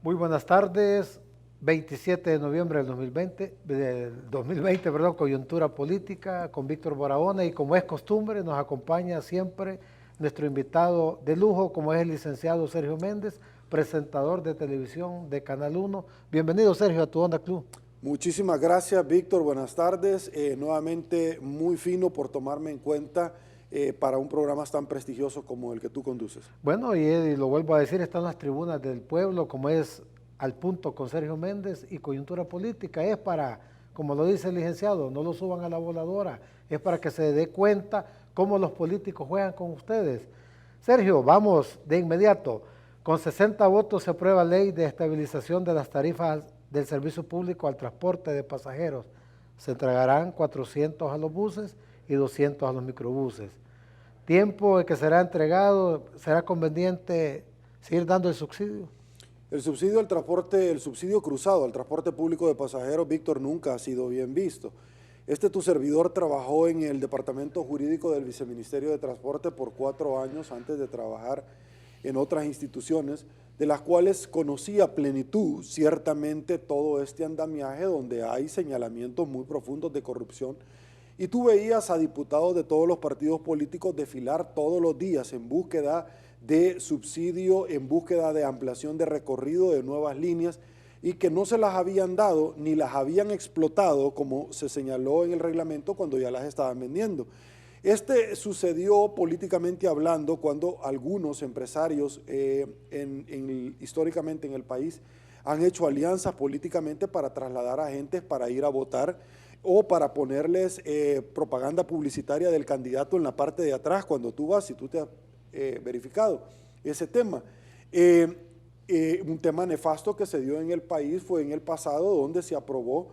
Muy buenas tardes, 27 de noviembre del 2020, perdón, coyuntura política con Víctor Barahona, y como es costumbre nos acompaña siempre nuestro invitado de lujo, como es el licenciado Sergio Méndez, presentador de televisión de Canal 1. Bienvenido, Sergio, a Tu Onda Club. Muchísimas gracias, Víctor. Buenas tardes. Nuevamente muy fino por tomarme en cuenta para un programa tan prestigioso como el que tú conduces. Bueno, y lo vuelvo a decir, están las tribunas del pueblo, como es Al Punto con Sergio Méndez y Coyuntura Política. Es para, como lo dice el licenciado, no lo suban a la voladora, es para que se dé cuenta cómo los políticos juegan con ustedes. Sergio, vamos de inmediato. Con 60 votos se aprueba ley de estabilización de las tarifas del servicio público al transporte de pasajeros. Se entregarán 400 a los buses y 200 a los microbuses. Tiempo en que será entregado, será conveniente seguir dando el subsidio. El subsidio al transporte, el subsidio cruzado al transporte público de pasajeros, Víctor, nunca ha sido bien visto. Tu servidor trabajó en el Departamento Jurídico del Viceministerio de Transporte por 4 años antes de trabajar en otras instituciones, de las cuales conocía a plenitud ciertamente todo este andamiaje donde hay señalamientos muy profundos de corrupción. Y tú veías a diputados de todos los partidos políticos desfilar todos los días en búsqueda de subsidio, en búsqueda de ampliación de recorrido, de nuevas líneas, y que no se las habían dado ni las habían explotado, como se señaló en el reglamento, cuando ya las estaban vendiendo. Sucedió políticamente hablando cuando algunos empresarios históricamente en el país han hecho alianzas políticamente para trasladar a agentes para ir a votar o para ponerles propaganda publicitaria del candidato en la parte de atrás cuando tú vas, si tú te has verificado ese tema. Un tema nefasto que se dio en el país fue en el pasado, donde se aprobó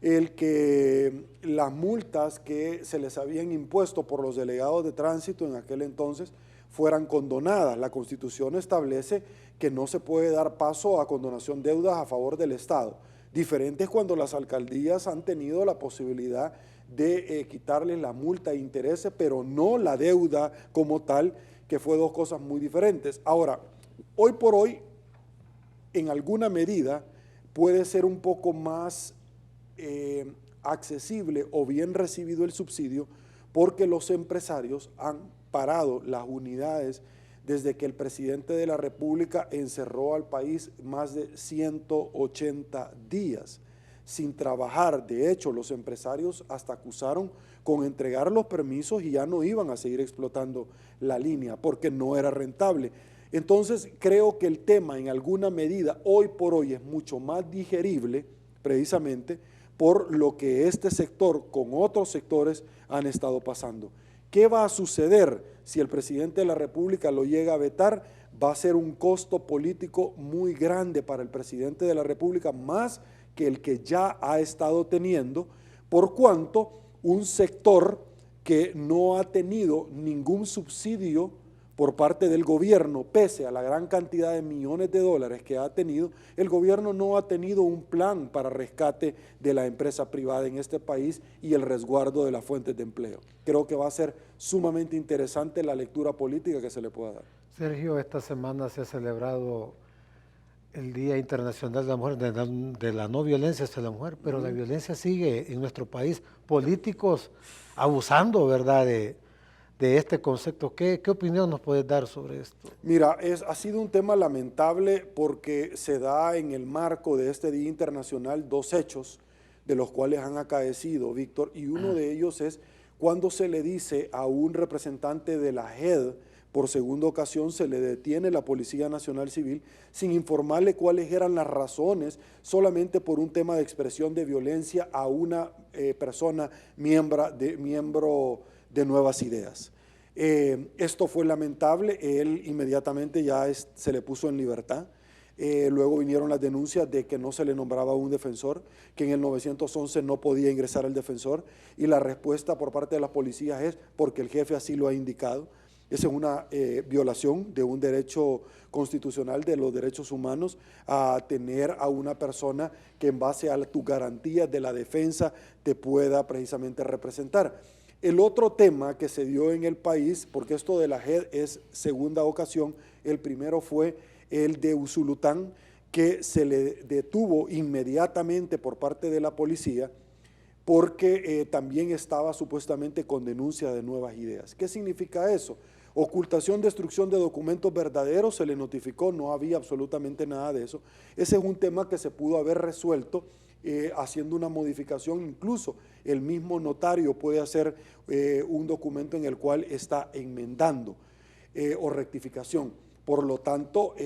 el que las multas que se les habían impuesto por los delegados de tránsito en aquel entonces fueran condonadas. La Constitución establece que no se puede dar paso a condonación de deudas a favor del Estado. Diferente es cuando las alcaldías han tenido la posibilidad de quitarles la multa e intereses, pero no la deuda como tal, que fue dos cosas muy diferentes. Ahora, hoy por hoy, en alguna medida, puede ser un poco más accesible o bien recibido el subsidio, porque los empresarios han parado las unidades desde que el presidente de la República encerró al país más de 180 días sin trabajar. De hecho, los empresarios hasta acusaron con entregar los permisos y ya no iban a seguir explotando la línea porque no era rentable. Entonces, creo que el tema en alguna medida hoy por hoy es mucho más digerible, precisamente por lo que este sector con otros sectores han estado pasando. ¿Qué va a suceder si el presidente de la República lo llega a vetar? Va a ser un costo político muy grande para el presidente de la República, más que el que ya ha estado teniendo, por cuanto un sector que no ha tenido ningún subsidio por parte del gobierno, pese a la gran cantidad de millones de dólares que ha tenido, el gobierno no ha tenido un plan para rescate de la empresa privada en este país y el resguardo de las fuentes de empleo. Creo que va a ser sumamente interesante la lectura política que se le pueda dar. Sergio, esta semana se ha celebrado el Día Internacional de la Mujer, de la no violencia hacia la mujer, pero la violencia sigue en nuestro país. Políticos abusando, ¿verdad?, de este concepto. ¿Qué opinión nos puedes dar sobre esto? Mira, ha sido un tema lamentable porque se da en el marco de este Día Internacional dos hechos de los cuales han acaecido, Víctor, y uno de ellos es cuando se le dice a un representante de la JED, por segunda ocasión se le detiene la Policía Nacional Civil sin informarle cuáles eran las razones, solamente por un tema de expresión de violencia a una persona miembro de Nuevas Ideas. Esto fue lamentable, él inmediatamente se le puso en libertad. Luego vinieron las denuncias de que no se le nombraba un defensor, que en el 911 no podía ingresar el defensor, y la respuesta por parte de las policías es porque el jefe así lo ha indicado. Esa es una violación de un derecho constitucional de los derechos humanos, a tener a una persona que en base a tus garantías de la defensa te pueda precisamente representar. El otro tema que se dio en el país, porque esto de la JED es segunda ocasión, el primero fue el de Usulután, que se le detuvo inmediatamente por parte de la policía porque también estaba supuestamente con denuncia de Nuevas Ideas. ¿Qué significa eso? Ocultación, destrucción de documentos verdaderos, se le notificó, no había absolutamente nada de eso. Ese es un tema que se pudo haber resuelto haciendo una modificación, incluso el mismo notario puede hacer un documento en el cual está enmendando o rectificación. Por lo tanto,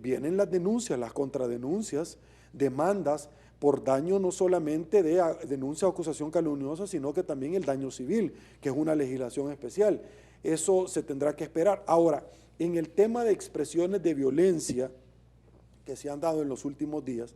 vienen las denuncias, las contradenuncias, demandas por daño no solamente de denuncia o acusación calumniosa, sino que también el daño civil, que es una legislación especial. Eso se tendrá que esperar. Ahora, en el tema de expresiones de violencia que se han dado en los últimos días,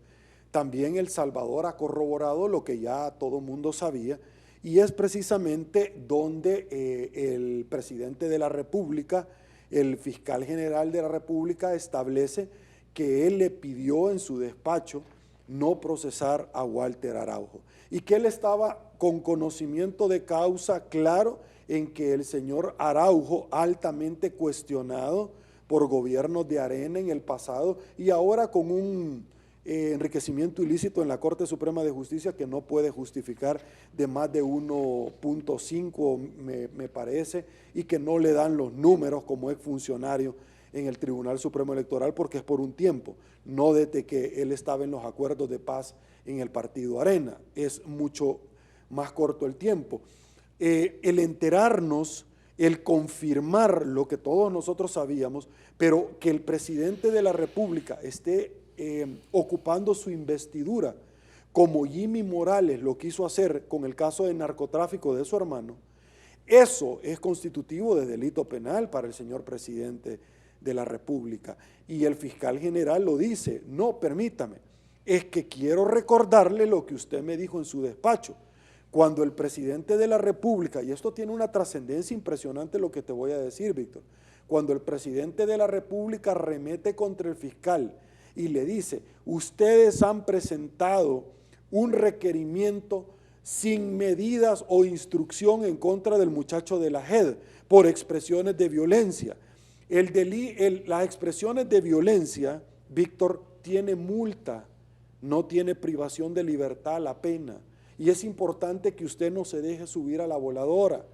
también El Salvador ha corroborado lo que ya todo el mundo sabía, y es precisamente donde el presidente de la República, el fiscal general de la República, establece que él le pidió en su despacho no procesar a Walter Araujo y que él estaba con conocimiento de causa claro en que el señor Araujo, altamente cuestionado por gobiernos de Arena en el pasado y ahora con un enriquecimiento ilícito en la Corte Suprema de Justicia que no puede justificar de más de 1.5 me parece, y que no le dan los números como exfuncionario en el Tribunal Supremo Electoral porque es por un tiempo, no desde que él estaba en los acuerdos de paz en el partido Arena, es mucho más corto el tiempo. El enterarnos, el confirmar lo que todos nosotros sabíamos, pero que el presidente de la República esté ocupando su investidura, como Jimmy Morales lo quiso hacer con el caso de narcotráfico de su hermano, eso es constitutivo de delito penal para el señor presidente de la República. Y el fiscal general lo dice, no, permítame, es que quiero recordarle lo que usted me dijo en su despacho. Cuando el presidente de la República, y esto tiene una trascendencia impresionante lo que te voy a decir, Víctor, cuando el presidente de la República arremete contra el fiscal y le dice, ustedes han presentado un requerimiento sin medidas o instrucción en contra del muchacho de la JED por expresiones de violencia. Las expresiones de violencia, Víctor, tiene multa, no tiene privación de libertad la pena. Y es importante que usted no se deje subir a la voladora.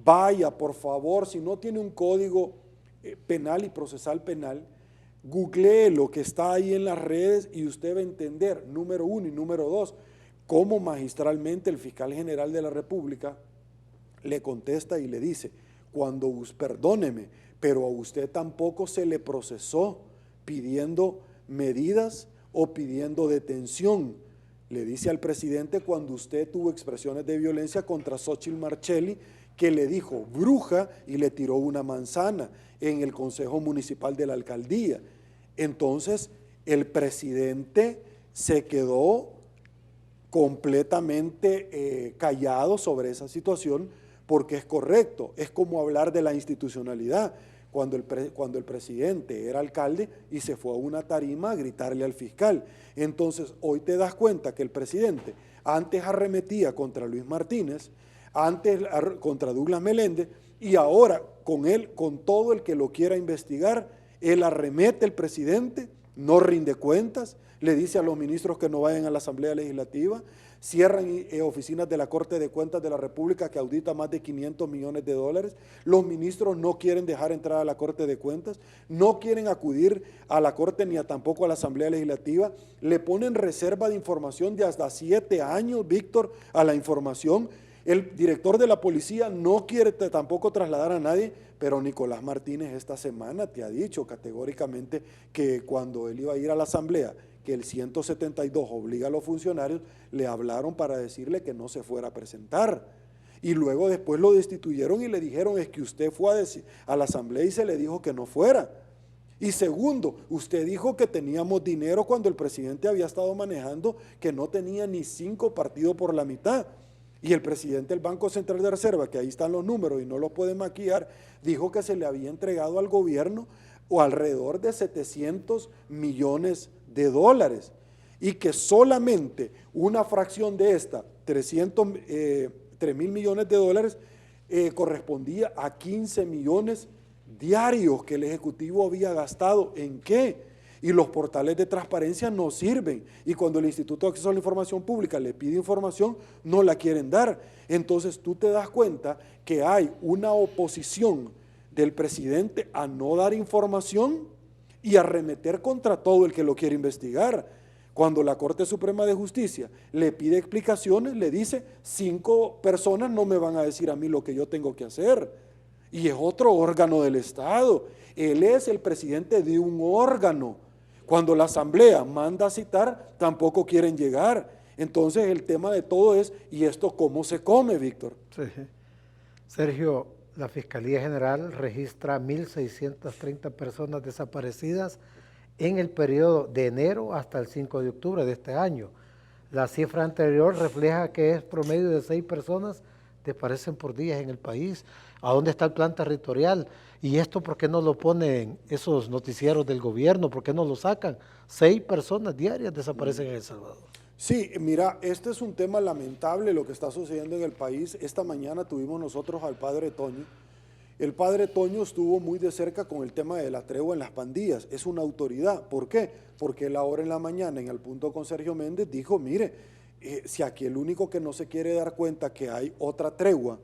Vaya, por favor, si no tiene un código penal y procesal penal, googlee lo que está ahí en las redes y usted va a entender, número uno y número dos, cómo magistralmente el fiscal general de la República le contesta y le dice, perdóneme, pero a usted tampoco se le procesó pidiendo medidas o pidiendo detención. Le dice al presidente cuando usted tuvo expresiones de violencia contra Xóchitl Marchelli, que le dijo bruja y le tiró una manzana en el Consejo Municipal de la Alcaldía. Entonces, el presidente se quedó completamente callado sobre esa situación porque es correcto, es como hablar de la institucionalidad. Cuando el presidente era alcalde y se fue a una tarima a gritarle al fiscal. Entonces, hoy te das cuenta que el presidente antes arremetía contra Luis Martínez, antes contra Douglas Meléndez, y ahora con él, con todo el que lo quiera investigar, él arremete el presidente, no rinde cuentas, le dice a los ministros que no vayan a la Asamblea Legislativa, cierran oficinas de la Corte de Cuentas de la República que audita más de 500 millones de dólares, los ministros no quieren dejar entrar a la Corte de Cuentas, no quieren acudir a la Corte ni tampoco a la Asamblea Legislativa, le ponen reserva de información de hasta 7 años, Víctor, a la información. El director de la policía no quiere tampoco trasladar a nadie, pero Nicolás Martínez esta semana te ha dicho categóricamente que cuando él iba a ir a la Asamblea, que el 172 obliga a los funcionarios, le hablaron para decirle que no se fuera a presentar. Y luego después lo destituyeron y le dijeron, es que usted fue a la Asamblea y se le dijo que no fuera. Y segundo, usted dijo que teníamos dinero cuando el presidente había estado manejando que no tenía ni 5 partidos por la mitad. Y el presidente del Banco Central de Reserva, que ahí están los números y no los puede maquillar, dijo que se le había entregado al gobierno o alrededor de 700 millones de dólares y que solamente una fracción de esta, 3.000 millones de dólares, correspondía a 15 millones diarios que el Ejecutivo había gastado. ¿En qué? y los portales de transparencia no sirven. Y cuando el Instituto de Acceso a la Información Pública le pide información, no la quieren dar. Entonces tú te das cuenta que hay una oposición del presidente a no dar información y a arremeter contra todo el que lo quiere investigar. Cuando la Corte Suprema de Justicia le pide explicaciones, le dice, 5 personas no me van a decir a mí lo que yo tengo que hacer. Y es otro órgano del Estado. Él es el presidente de un órgano. Cuando la Asamblea manda a citar, tampoco quieren llegar. Entonces el tema de todo es, ¿y esto cómo se come, Víctor? Sí. Sergio, la Fiscalía General registra 1.630 personas desaparecidas en el periodo de enero hasta el 5 de octubre de este año. La cifra anterior refleja que es promedio de 6 personas desaparecen por día en el país. ¿A dónde está el plan territorial? ¿Y esto por qué no lo ponen esos noticieros del gobierno? ¿Por qué no lo sacan? 6 personas diarias desaparecen en El Salvador. Sí, mira, este es un tema lamentable lo que está sucediendo en el país. Esta mañana tuvimos nosotros al padre Toño. El padre Toño estuvo muy de cerca con el tema de la tregua en las pandillas. Es una autoridad. ¿Por qué? Porque él ahora en la mañana, en Al Punto con Sergio Méndez, dijo, mire, si aquí el único que no se quiere dar cuenta que hay otra tregua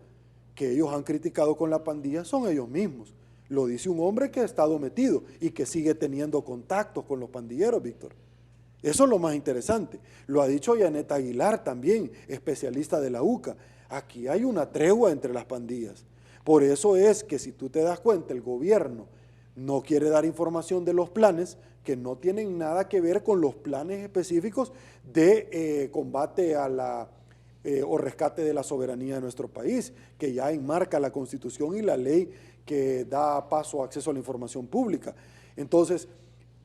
que ellos han criticado con la pandilla son ellos mismos. Lo dice un hombre que ha estado metido y que sigue teniendo contactos con los pandilleros, Víctor. Eso es lo más interesante. Lo ha dicho Yanet Aguilar también, especialista de la UCA. Aquí hay una tregua entre las pandillas. Por eso es que si tú te das cuenta, el gobierno no quiere dar información de los planes que no tienen nada que ver con los planes específicos de combate a la o rescate de la soberanía de nuestro país, que ya enmarca la Constitución y la ley que da paso a acceso a la información pública. Entonces,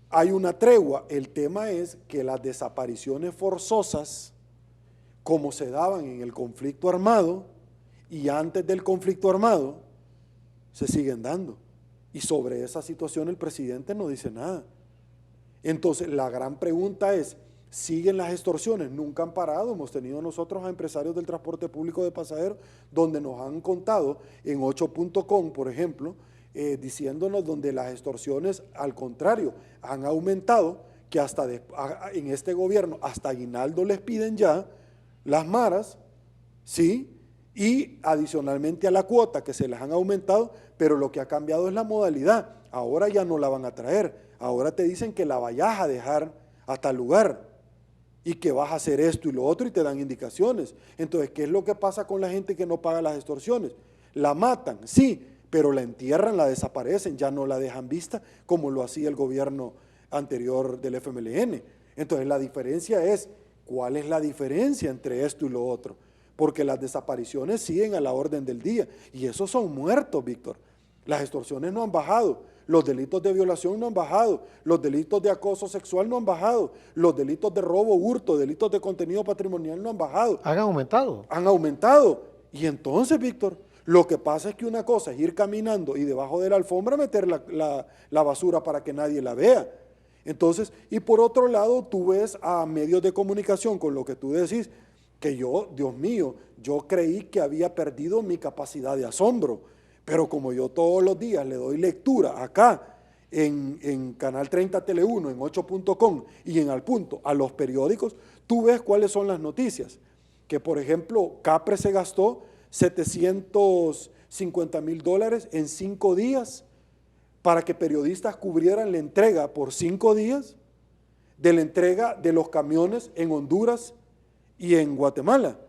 hay una tregua. El tema es que las desapariciones forzosas, como se daban en el conflicto armado y antes del conflicto armado, se siguen dando. Y sobre esa situación el presidente no dice nada. Entonces, la gran pregunta es, ¿siguen las extorsiones? Nunca han parado. Hemos tenido nosotros a empresarios del transporte público de pasajeros donde nos han contado en 8.com, por ejemplo, diciéndonos donde las extorsiones, al contrario, han aumentado, que hasta en este gobierno, hasta aguinaldo les piden ya las maras, ¿sí? Y adicionalmente a la cuota que se les han aumentado, pero lo que ha cambiado es la modalidad. Ahora ya no la van a traer, ahora te dicen que la vayas a dejar a tal lugar y que vas a hacer esto y lo otro y te dan indicaciones. Entonces, ¿qué es lo que pasa con la gente que no paga las extorsiones? La matan, sí, pero la entierran, la desaparecen, ya no la dejan vista como lo hacía el gobierno anterior del FMLN. Entonces la diferencia es, ¿cuál es la diferencia entre esto y lo otro? Porque las desapariciones siguen a la orden del día y esos son muertos, Víctor. Las extorsiones no han bajado, los delitos de violación no han bajado, los delitos de acoso sexual no han bajado, los delitos de robo, hurto, delitos de contenido patrimonial no han bajado. ¿Han aumentado? Han aumentado. Y entonces, Víctor, lo que pasa es que una cosa es ir caminando y debajo de la alfombra meter la basura para que nadie la vea. Entonces, y por otro lado, tú ves a medios de comunicación con lo que tú decís, que yo, Dios mío, yo creí que había perdido mi capacidad de asombro, pero como yo todos los días le doy lectura acá en Canal 30 Tele1, en 8.com y en Al Punto, a los periódicos, tú ves cuáles son las noticias. Que por ejemplo, Capre se gastó $750,000 en 5 días para que periodistas cubrieran la entrega por 5 días de la entrega de los camiones en Honduras y en Guatemala.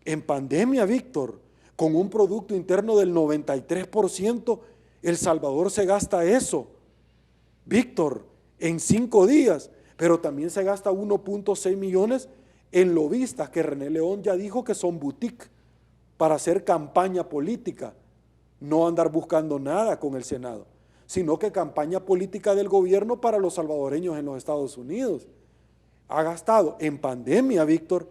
En pandemia, Víctor, con un Producto Interno del 93%, El Salvador se gasta eso, Víctor, en 5 días, pero también se gasta 1.6 millones en lobistas, que René León ya dijo que son boutique, para hacer campaña política, no andar buscando nada con el Senado, sino que campaña política del gobierno para los salvadoreños en los Estados Unidos. Ha gastado en pandemia, Víctor,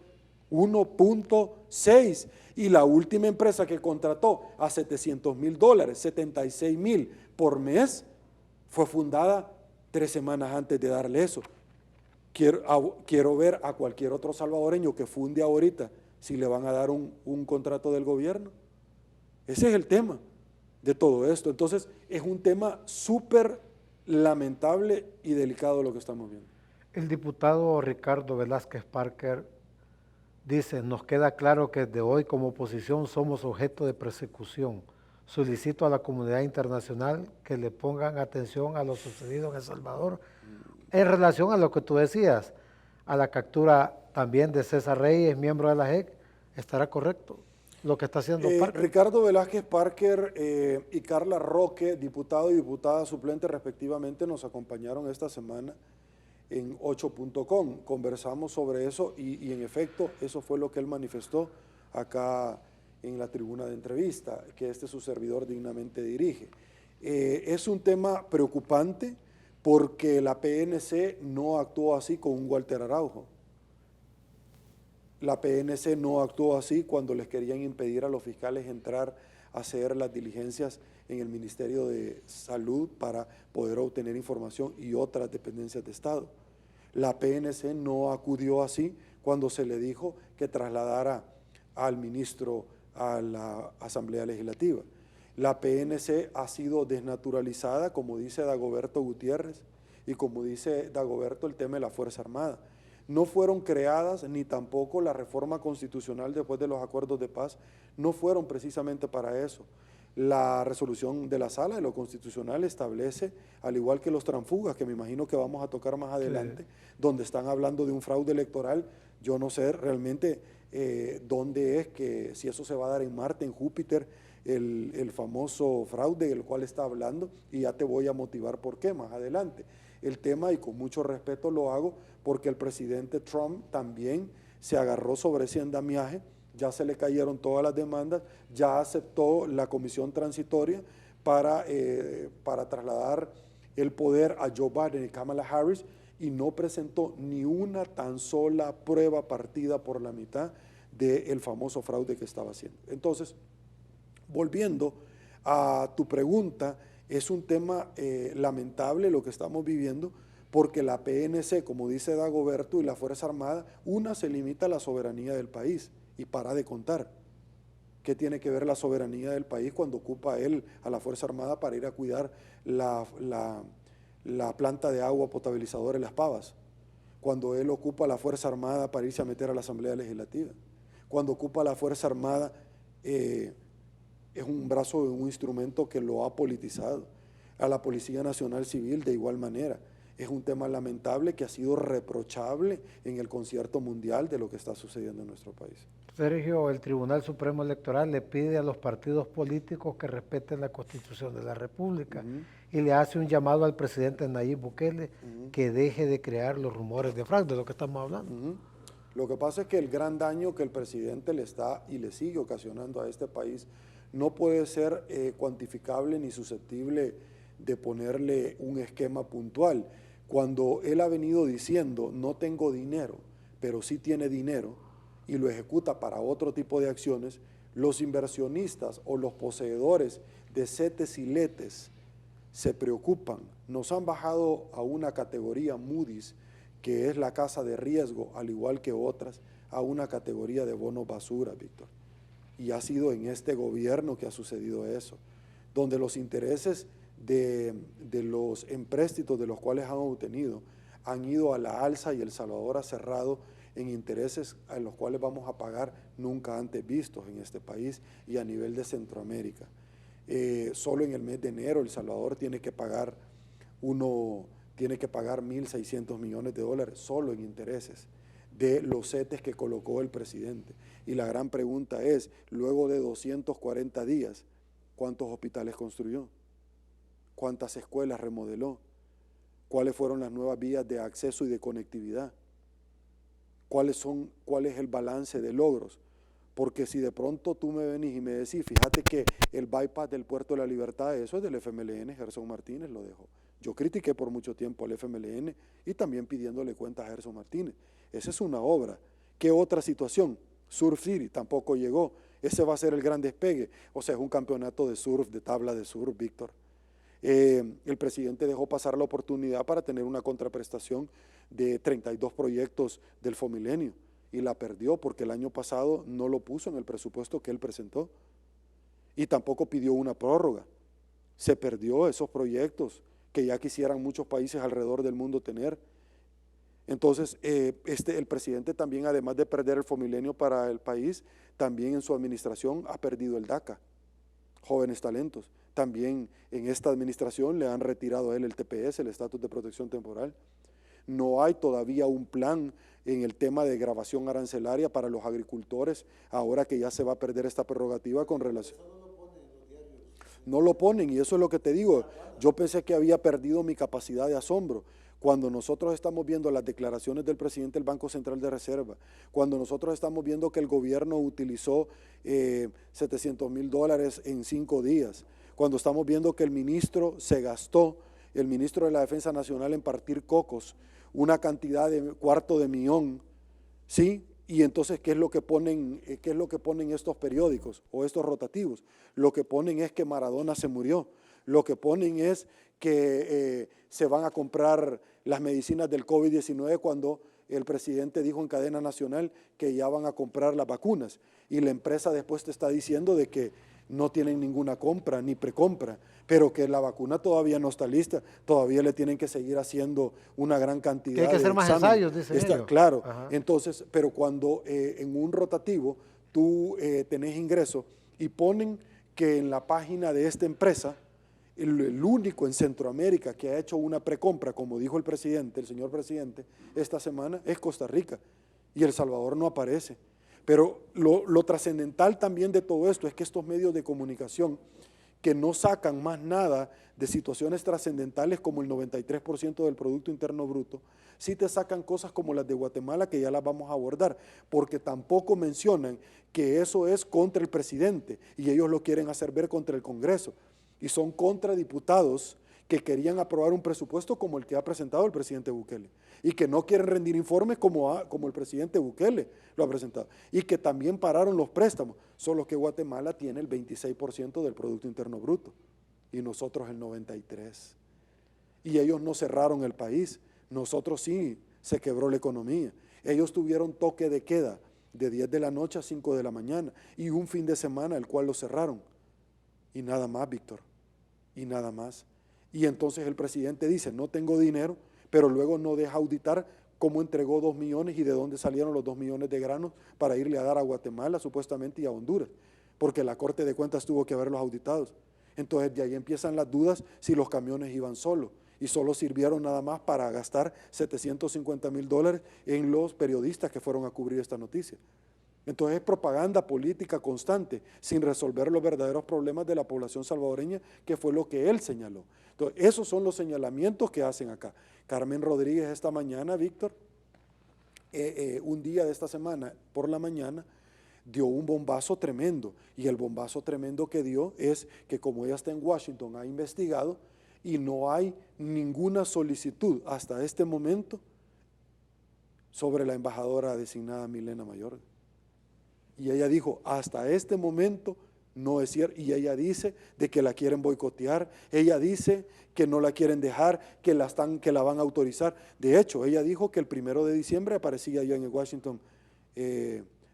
1.6, y la última empresa que contrató a $700,000, 76,000 por mes, fue fundada 3 semanas antes de darle eso. Quiero ver a cualquier otro salvadoreño que funde ahorita si le van a dar un contrato del gobierno. Ese es el tema de todo esto. Entonces, es un tema súper lamentable y delicado lo que estamos viendo. El diputado Ricardo Velázquez Parker dice, nos queda claro que desde hoy como oposición somos objeto de persecución. Solicito a la comunidad internacional que le pongan atención a lo sucedido en El Salvador en relación a lo que tú decías, a la captura también de César Reyes, miembro de la JEC. ¿Estará correcto lo que está haciendo Parker? Ricardo Velázquez Parker y Carla Roque, diputado y diputada suplente respectivamente, nos acompañaron esta semana en 8.com. Conversamos sobre eso y en efecto eso fue lo que él manifestó acá en la tribuna de entrevista, que su servidor dignamente dirige. Es un tema preocupante porque la PNC no actuó así con un Walter Araujo. La PNC no actuó así cuando les querían impedir a los fiscales entrar a hacer las diligencias en el Ministerio de Salud para poder obtener información y otras dependencias de Estado. La PNC no acudió así cuando se le dijo que trasladara al ministro a la Asamblea Legislativa. La PNC ha sido desnaturalizada, como dice Dagoberto Gutiérrez y como dice Dagoberto, el tema de la Fuerza Armada. No fueron creadas ni tampoco la reforma constitucional después de los acuerdos de paz, no fueron precisamente para eso. La resolución de la Sala de lo Constitucional establece, al igual que los transfugas, que me imagino que vamos a tocar más adelante, sí, donde están hablando de un fraude electoral. Yo no sé realmente dónde es, que si eso se va a dar en Marte, en Júpiter, el famoso fraude del cual está hablando, y ya te voy a motivar por qué más adelante. El tema, y con mucho respeto lo hago, porque el presidente Trump también se agarró sobre ese andamiaje, ya se le cayeron todas las demandas, ya aceptó la comisión transitoria para trasladar el poder a Joe Biden y Kamala Harris, y no presentó ni una tan sola prueba partida por la mitad del famoso fraude que estaba haciendo. Entonces, volviendo a tu pregunta, es un tema lamentable lo que estamos viviendo, porque la PNC, como dice Dagoberto, y la Fuerza Armada, una se limita a la soberanía del país y para de contar. ¿Qué tiene que ver la soberanía del país cuando ocupa él a la Fuerza Armada para ir a cuidar la planta de agua potabilizadora en Las Pavas? Cuando él ocupa la Fuerza Armada para irse a meter a la Asamblea Legislativa. Cuando ocupa la Fuerza Armada es un brazo, un instrumento que lo ha politizado. A la Policía Nacional Civil de igual manera. Es un tema lamentable que ha sido reprochable en el concierto mundial de lo que está sucediendo en nuestro país. Sergio, el Tribunal Supremo Electoral le pide a los partidos políticos que respeten la Constitución de la República y le hace un llamado al presidente Nayib Bukele que deje de crear los rumores de fraude, de lo que estamos hablando. Lo que pasa es que el gran daño que el presidente le está y le sigue ocasionando a este país no puede ser cuantificable ni susceptible de ponerle un esquema puntual. Cuando él ha venido diciendo, no tengo dinero, pero sí tiene dinero, y lo ejecuta para otro tipo de acciones, los inversionistas o los poseedores de CETES y LETES se preocupan. Nos han bajado a una categoría Moody's, que es la casa de riesgo, al igual que otras, a una categoría de bonos basura, Víctor. Y ha sido en este gobierno que ha sucedido eso, donde los intereses de los empréstitos de los cuales han obtenido han ido a la alza y El Salvador ha cerrado en intereses a los cuales vamos a pagar nunca antes vistos en este país y a nivel de Centroamérica. Solo en el mes de enero El Salvador tiene que pagar 1.600 millones de dólares solo en intereses de los CETES que colocó el presidente. Y la gran pregunta es, luego de 240 días, ¿cuántos hospitales construyó? ¿Cuántas escuelas remodeló? ¿Cuáles fueron las nuevas vías de acceso y de conectividad? ¿Cuál es el balance de logros? Porque si de pronto tú me venís y me decís, fíjate que el bypass del Puerto de la Libertad, eso es del FMLN, Gerson Martínez lo dejó. Yo critiqué por mucho tiempo al FMLN y también pidiéndole cuentas a Gerson Martínez. Esa es una obra. ¿Qué otra situación? Surf City tampoco llegó. Ese va a ser el gran despegue. O sea, es un campeonato de surf, de tabla de surf, Víctor. El presidente dejó pasar la oportunidad para tener una contraprestación de 32 proyectos del Fomilenio y la perdió porque el año pasado no lo puso en el presupuesto que él presentó y tampoco pidió una prórroga. Se perdió esos proyectos que ya quisieran muchos países alrededor del mundo tener. Entonces, el presidente también, además de perder el Fomilenio para el país, también en su administración ha perdido el DACA, jóvenes talentos. También en esta administración le han retirado a él el TPS, el estatus de protección temporal. No hay todavía un plan en el tema de grabación arancelaria para los agricultores, ahora que ya se va a perder esta prerrogativa con relación. No lo ponen, y eso es lo que te digo. Yo pensé que había perdido mi capacidad de asombro. Cuando nosotros estamos viendo las declaraciones del presidente del Banco Central de Reserva, cuando nosotros estamos viendo que el gobierno utilizó $700,000 en 5 días, cuando estamos viendo que el ministro se gastó, el ministro de la Defensa Nacional, en partir cocos, una cantidad de $250,000, ¿sí? Y entonces, ¿qué es lo que ponen estos periódicos o estos rotativos? Lo que ponen es que Maradona se murió. Lo que ponen es que se van a comprar las medicinas del COVID-19 cuando el presidente dijo en cadena nacional que ya van a comprar las vacunas. Y la empresa después te está diciendo de que no tienen ninguna compra ni precompra, pero que la vacuna todavía no está lista, todavía le tienen que seguir haciendo una gran cantidad de que hay que hacer más ensayos, dicen ellos. Claro, Ajá. entonces, pero cuando en un rotativo tú tenés ingreso y ponen que en la página de esta empresa, el único en Centroamérica que ha hecho una precompra, como dijo el presidente, el señor presidente, esta semana, es Costa Rica, y El Salvador no aparece. Pero lo trascendental también de todo esto es que estos medios de comunicación que no sacan más nada de situaciones trascendentales como el 93% del Producto Interno Bruto, sí te sacan cosas como las de Guatemala, que ya las vamos a abordar, porque tampoco mencionan que eso es contra el presidente y ellos lo quieren hacer ver contra el Congreso, y son contra diputados que querían aprobar un presupuesto como el que ha presentado el presidente Bukele, y que no quieren rendir informes como el presidente Bukele lo ha presentado, y que también pararon los préstamos, solo que Guatemala tiene el 26% del Producto Interno Bruto, y nosotros el 93%. Y ellos no cerraron el país, nosotros sí, se quebró la economía. Ellos tuvieron toque de queda de 10 de la noche a 5 de la mañana, y un fin de semana el cual lo cerraron, y nada más, Víctor, y nada más. Y entonces el presidente dice, no tengo dinero, pero luego no deja auditar cómo entregó 2 millones y de dónde salieron los 2 millones de granos para irle a dar a Guatemala supuestamente y a Honduras, porque la Corte de Cuentas tuvo que haberlos auditados. Entonces de ahí empiezan las dudas si los camiones iban solos y solo sirvieron nada más para gastar $750,000 en los periodistas que fueron a cubrir esta noticia. Entonces es propaganda política constante, sin resolver los verdaderos problemas de la población salvadoreña, que fue lo que él señaló. Entonces, esos son los señalamientos que hacen acá. Carmen Rodríguez esta mañana, Víctor, un día de esta semana, por la mañana, dio un bombazo tremendo, y el bombazo tremendo que dio es que como ella está en Washington, ha investigado, y no hay ninguna solicitud hasta este momento sobre la embajadora designada Milena Mayorga. Y ella dijo, hasta este momento no es cierto, y ella dice de que la quieren boicotear, ella dice que no la quieren dejar, que la van a autorizar. De hecho, ella dijo que el 1 de diciembre aparecía ya en el Washington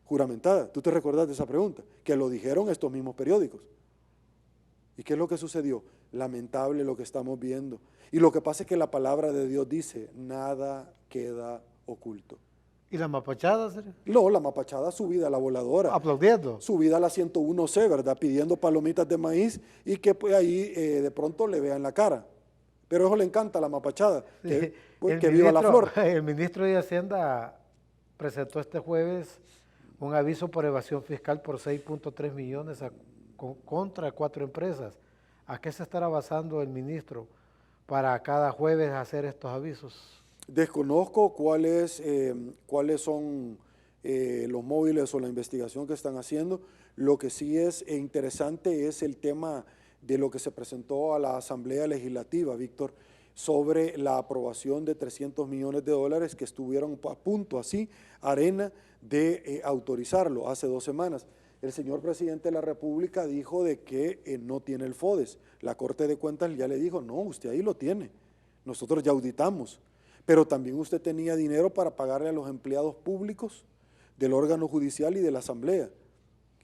juramentada. ¿Tú te recuerdas de esa pregunta? Que lo dijeron estos mismos periódicos. ¿Y qué es lo que sucedió? Lamentable lo que estamos viendo. Y lo que pasa es que la palabra de Dios dice, nada queda oculto. ¿Y la mapachada, serio? No, la mapachada subida a la voladora. Aplaudiendo. Subida a la 101C, ¿verdad? Pidiendo palomitas de maíz y que pues ahí de pronto le vean la cara. Pero eso le encanta a la mapachada, que, pues, que viva la flor. El ministro de Hacienda presentó este jueves un aviso por evasión fiscal por 6.3 millones contra 4 empresas. ¿A qué se estará basando el ministro para cada jueves hacer estos avisos? Desconozco cuáles son los móviles o la investigación que están haciendo. Lo que sí es interesante es el tema de lo que se presentó a la Asamblea Legislativa, Víctor, sobre la aprobación de $300 millones que estuvieron a punto, así, arena, de autorizarlo hace 2 semanas. El señor presidente de la República dijo de que no tiene el FODES. La Corte de Cuentas ya le dijo, no, usted ahí lo tiene, nosotros ya auditamos. Pero también usted tenía dinero para pagarle a los empleados públicos del órgano judicial y de la Asamblea,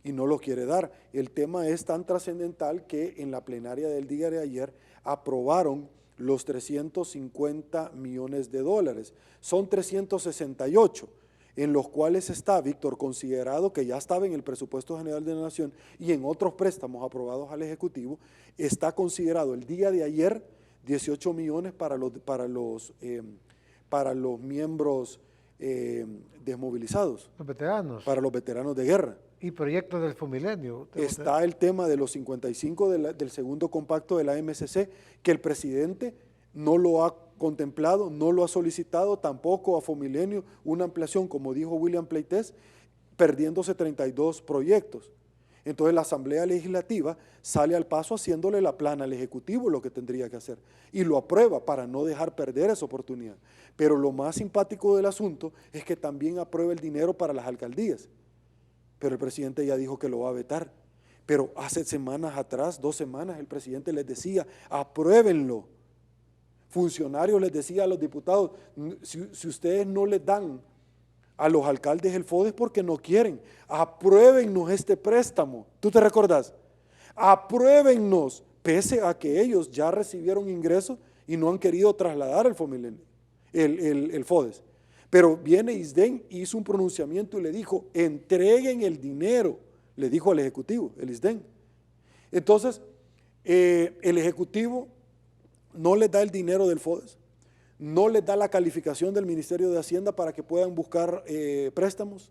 y no lo quiere dar. El tema es tan trascendental que en la plenaria del día de ayer aprobaron los 350 millones de dólares. Son 368, en los cuales está, Víctor, considerado que ya estaba en el presupuesto general de la Nación y en otros préstamos aprobados al Ejecutivo, está considerado el día de ayer 18 millones para los miembros desmovilizados, Los veteranos. para los veteranos de guerra. Y proyectos del Fomilenio. Está el tema de los 55 del segundo compacto de la MSC, que el presidente no lo ha contemplado, no lo ha solicitado, tampoco a Fomilenio una ampliación, como dijo William Pleites, perdiéndose 32 proyectos. Entonces la Asamblea Legislativa sale al paso haciéndole la plana al Ejecutivo lo que tendría que hacer y lo aprueba para no dejar perder esa oportunidad. Pero lo más simpático del asunto es que también aprueba el dinero para las alcaldías. Pero el presidente ya dijo que lo va a vetar. Pero hace semanas atrás, 2 semanas, el presidente les decía, apruébenlo. Funcionarios les decía a los diputados, si ustedes no les dan a los alcaldes el FODES porque no quieren, apruébennos este préstamo. ¿Tú te recordás? Apruébennos, pese a que ellos ya recibieron ingresos y no han querido trasladar el FODES. Pero viene ISDEN, hizo un pronunciamiento y le dijo, entreguen el dinero, le dijo al Ejecutivo, el ISDEN. Entonces, el Ejecutivo no les da el dinero del FODES, no les da la calificación del Ministerio de Hacienda para que puedan buscar préstamos.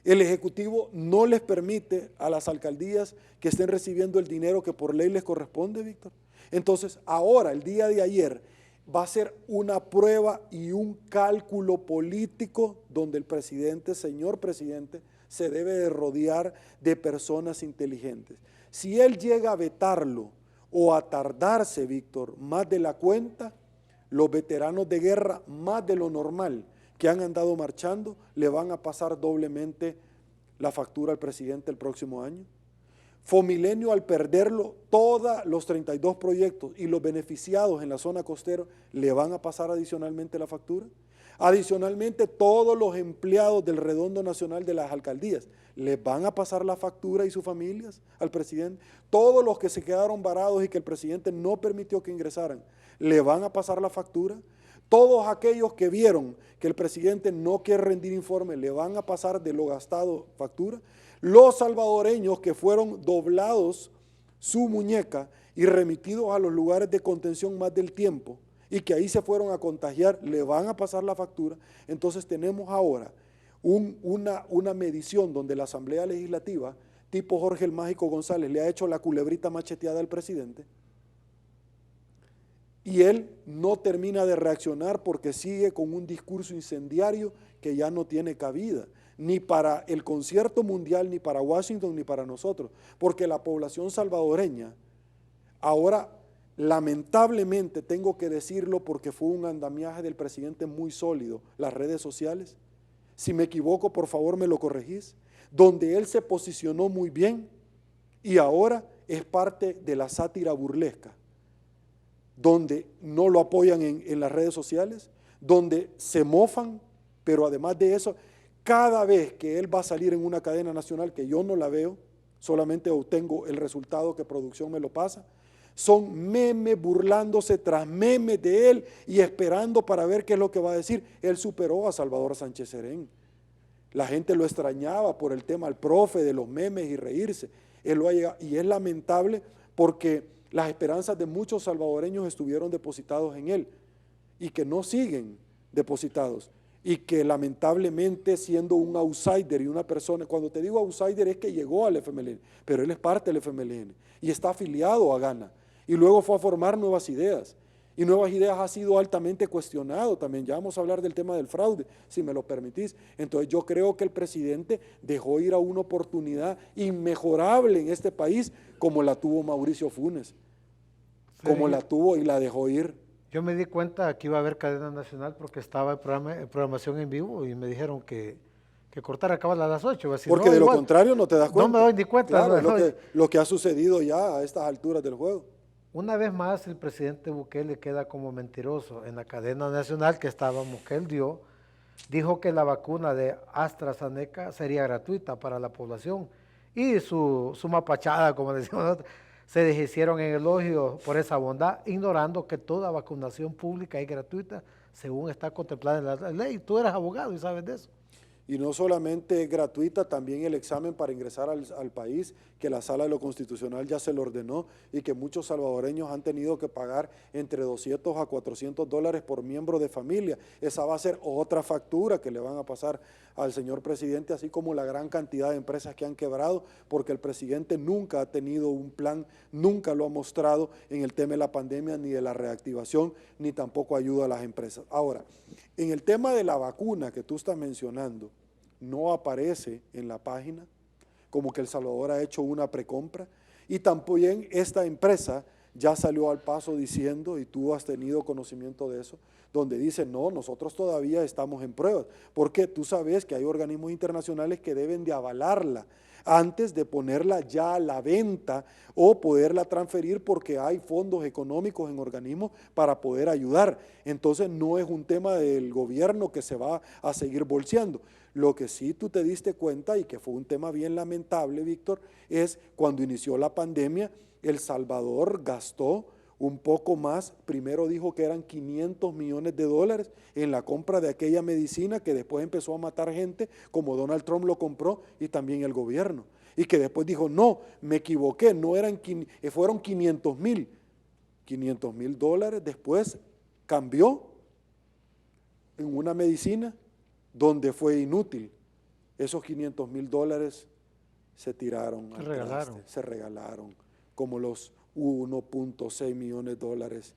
El Ejecutivo no les permite a las alcaldías que estén recibiendo el dinero que por ley les corresponde, Víctor. Entonces, ahora, el día de ayer, va a ser una prueba y un cálculo político donde el presidente, señor presidente, se debe de rodear de personas inteligentes. Si él llega a vetarlo o a tardarse, Víctor, más de la cuenta, los veteranos de guerra, más de lo normal que han andado marchando, le van a pasar doblemente la factura al presidente el próximo año. Fomilenio, al perderlo, todos los 32 proyectos y los beneficiados en la zona costera le van a pasar adicionalmente la factura. Adicionalmente, todos los empleados del Redondo Nacional de las alcaldías les van a pasar la factura y sus familias al presidente. Todos los que se quedaron varados y que el presidente no permitió que ingresaran, le van a pasar la factura. Todos aquellos que vieron que el presidente no quiere rendir informe, le van a pasar de lo gastado factura. Los salvadoreños que fueron doblados su muñeca y remitidos a los lugares de contención más del tiempo y que ahí se fueron a contagiar, le van a pasar la factura. Entonces tenemos ahora una medición donde la Asamblea Legislativa, tipo Jorge el Mágico González, le ha hecho la culebrita macheteada al presidente y él no termina de reaccionar porque sigue con un discurso incendiario que ya no tiene cabida, ni para el concierto mundial, ni para Washington, ni para nosotros, porque la población salvadoreña, ahora lamentablemente tengo que decirlo porque fue un andamiaje del presidente muy sólido, las redes sociales, si me equivoco por favor me lo corregís, donde él se posicionó muy bien y ahora es parte de la sátira burlesca, donde no lo apoyan en las redes sociales, donde se mofan, pero además de eso, cada vez que él va a salir en una cadena nacional, que yo no la veo, solamente obtengo el resultado que producción me lo pasa, son memes burlándose tras memes de él y esperando para ver qué es lo que va a decir. Él superó a Salvador Sánchez Serén. La gente lo extrañaba por el tema al profe de los memes y reírse. Él lo ha llegado, y es lamentable porque las esperanzas de muchos salvadoreños estuvieron depositados en él y que no siguen depositados. Y que lamentablemente siendo un outsider y una persona, cuando te digo outsider es que llegó al FMLN, pero él es parte del FMLN y está afiliado a Gana y luego fue a formar Nuevas Ideas y Nuevas Ideas ha sido altamente cuestionado también. Ya vamos a hablar del tema del fraude, si me lo permitís. Entonces yo creo que el presidente dejó ir a una oportunidad inmejorable en este país como la tuvo Mauricio Funes, como la tuvo y la dejó ir. Yo me di cuenta que iba a haber cadena nacional porque estaba en programación en vivo y me dijeron que cortar acaba a las 8. Porque no, de lo igual, contrario no te das cuenta. No me doy ni cuenta. Claro, no, lo que ha sucedido ya a estas alturas del juego. Una vez más el presidente Bukele queda como mentiroso. En la cadena nacional que estábamos, que él dio, dijo que la vacuna de AstraZeneca sería gratuita para la población y su mapachada, como decimos nosotros, se deshicieron en elogios por esa bondad, ignorando que toda vacunación pública es gratuita, según está contemplada en la ley. Tú eres abogado y sabes de eso. Y no solamente es gratuita, también el examen para ingresar al país, que la Sala de lo Constitucional ya se lo ordenó y que muchos salvadoreños han tenido que pagar entre 200 a 400 dólares por miembro de familia. Esa va a ser otra factura que le van a pasar al señor presidente, así como la gran cantidad de empresas que han quebrado, porque el presidente nunca ha tenido un plan, nunca lo ha mostrado en el tema de la pandemia, ni de la reactivación, ni tampoco ayuda a las empresas. Ahora, en el tema de la vacuna que tú estás mencionando, no aparece en la página como que El Salvador ha hecho una precompra, y también esta empresa ya salió al paso diciendo, y tú has tenido conocimiento de eso, donde dice, no, nosotros todavía estamos en pruebas, porque tú sabes que hay organismos internacionales que deben de avalarla antes de ponerla ya a la venta o poderla transferir, porque hay fondos económicos en organismos para poder ayudar. Entonces no es un tema del gobierno que se va a seguir bolseando. Lo que sí tú te diste cuenta, y que fue un tema bien lamentable, Víctor, es cuando inició la pandemia, El Salvador gastó un poco más. Primero dijo que eran 500 millones de dólares en la compra de aquella medicina que después empezó a matar gente, como Donald Trump lo compró y también el gobierno. Y que después dijo, no, me equivoqué, no eran, fueron 500 mil dólares. Después cambió en una medicina donde fue inútil. Esos 500 mil dólares se tiraron, se regalaron, como los 1.6 millones de dólares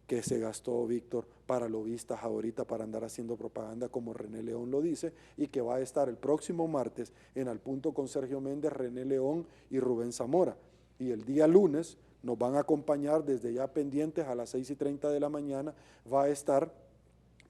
que se gastó Víctor para lobistas ahorita, para andar haciendo propaganda, como René León lo dice, y que va a estar el próximo martes en Al Punto con Sergio Méndez, René León y Rubén Zamora. Y el día lunes nos van a acompañar desde ya pendientes a las 6:30 de la mañana, va a estar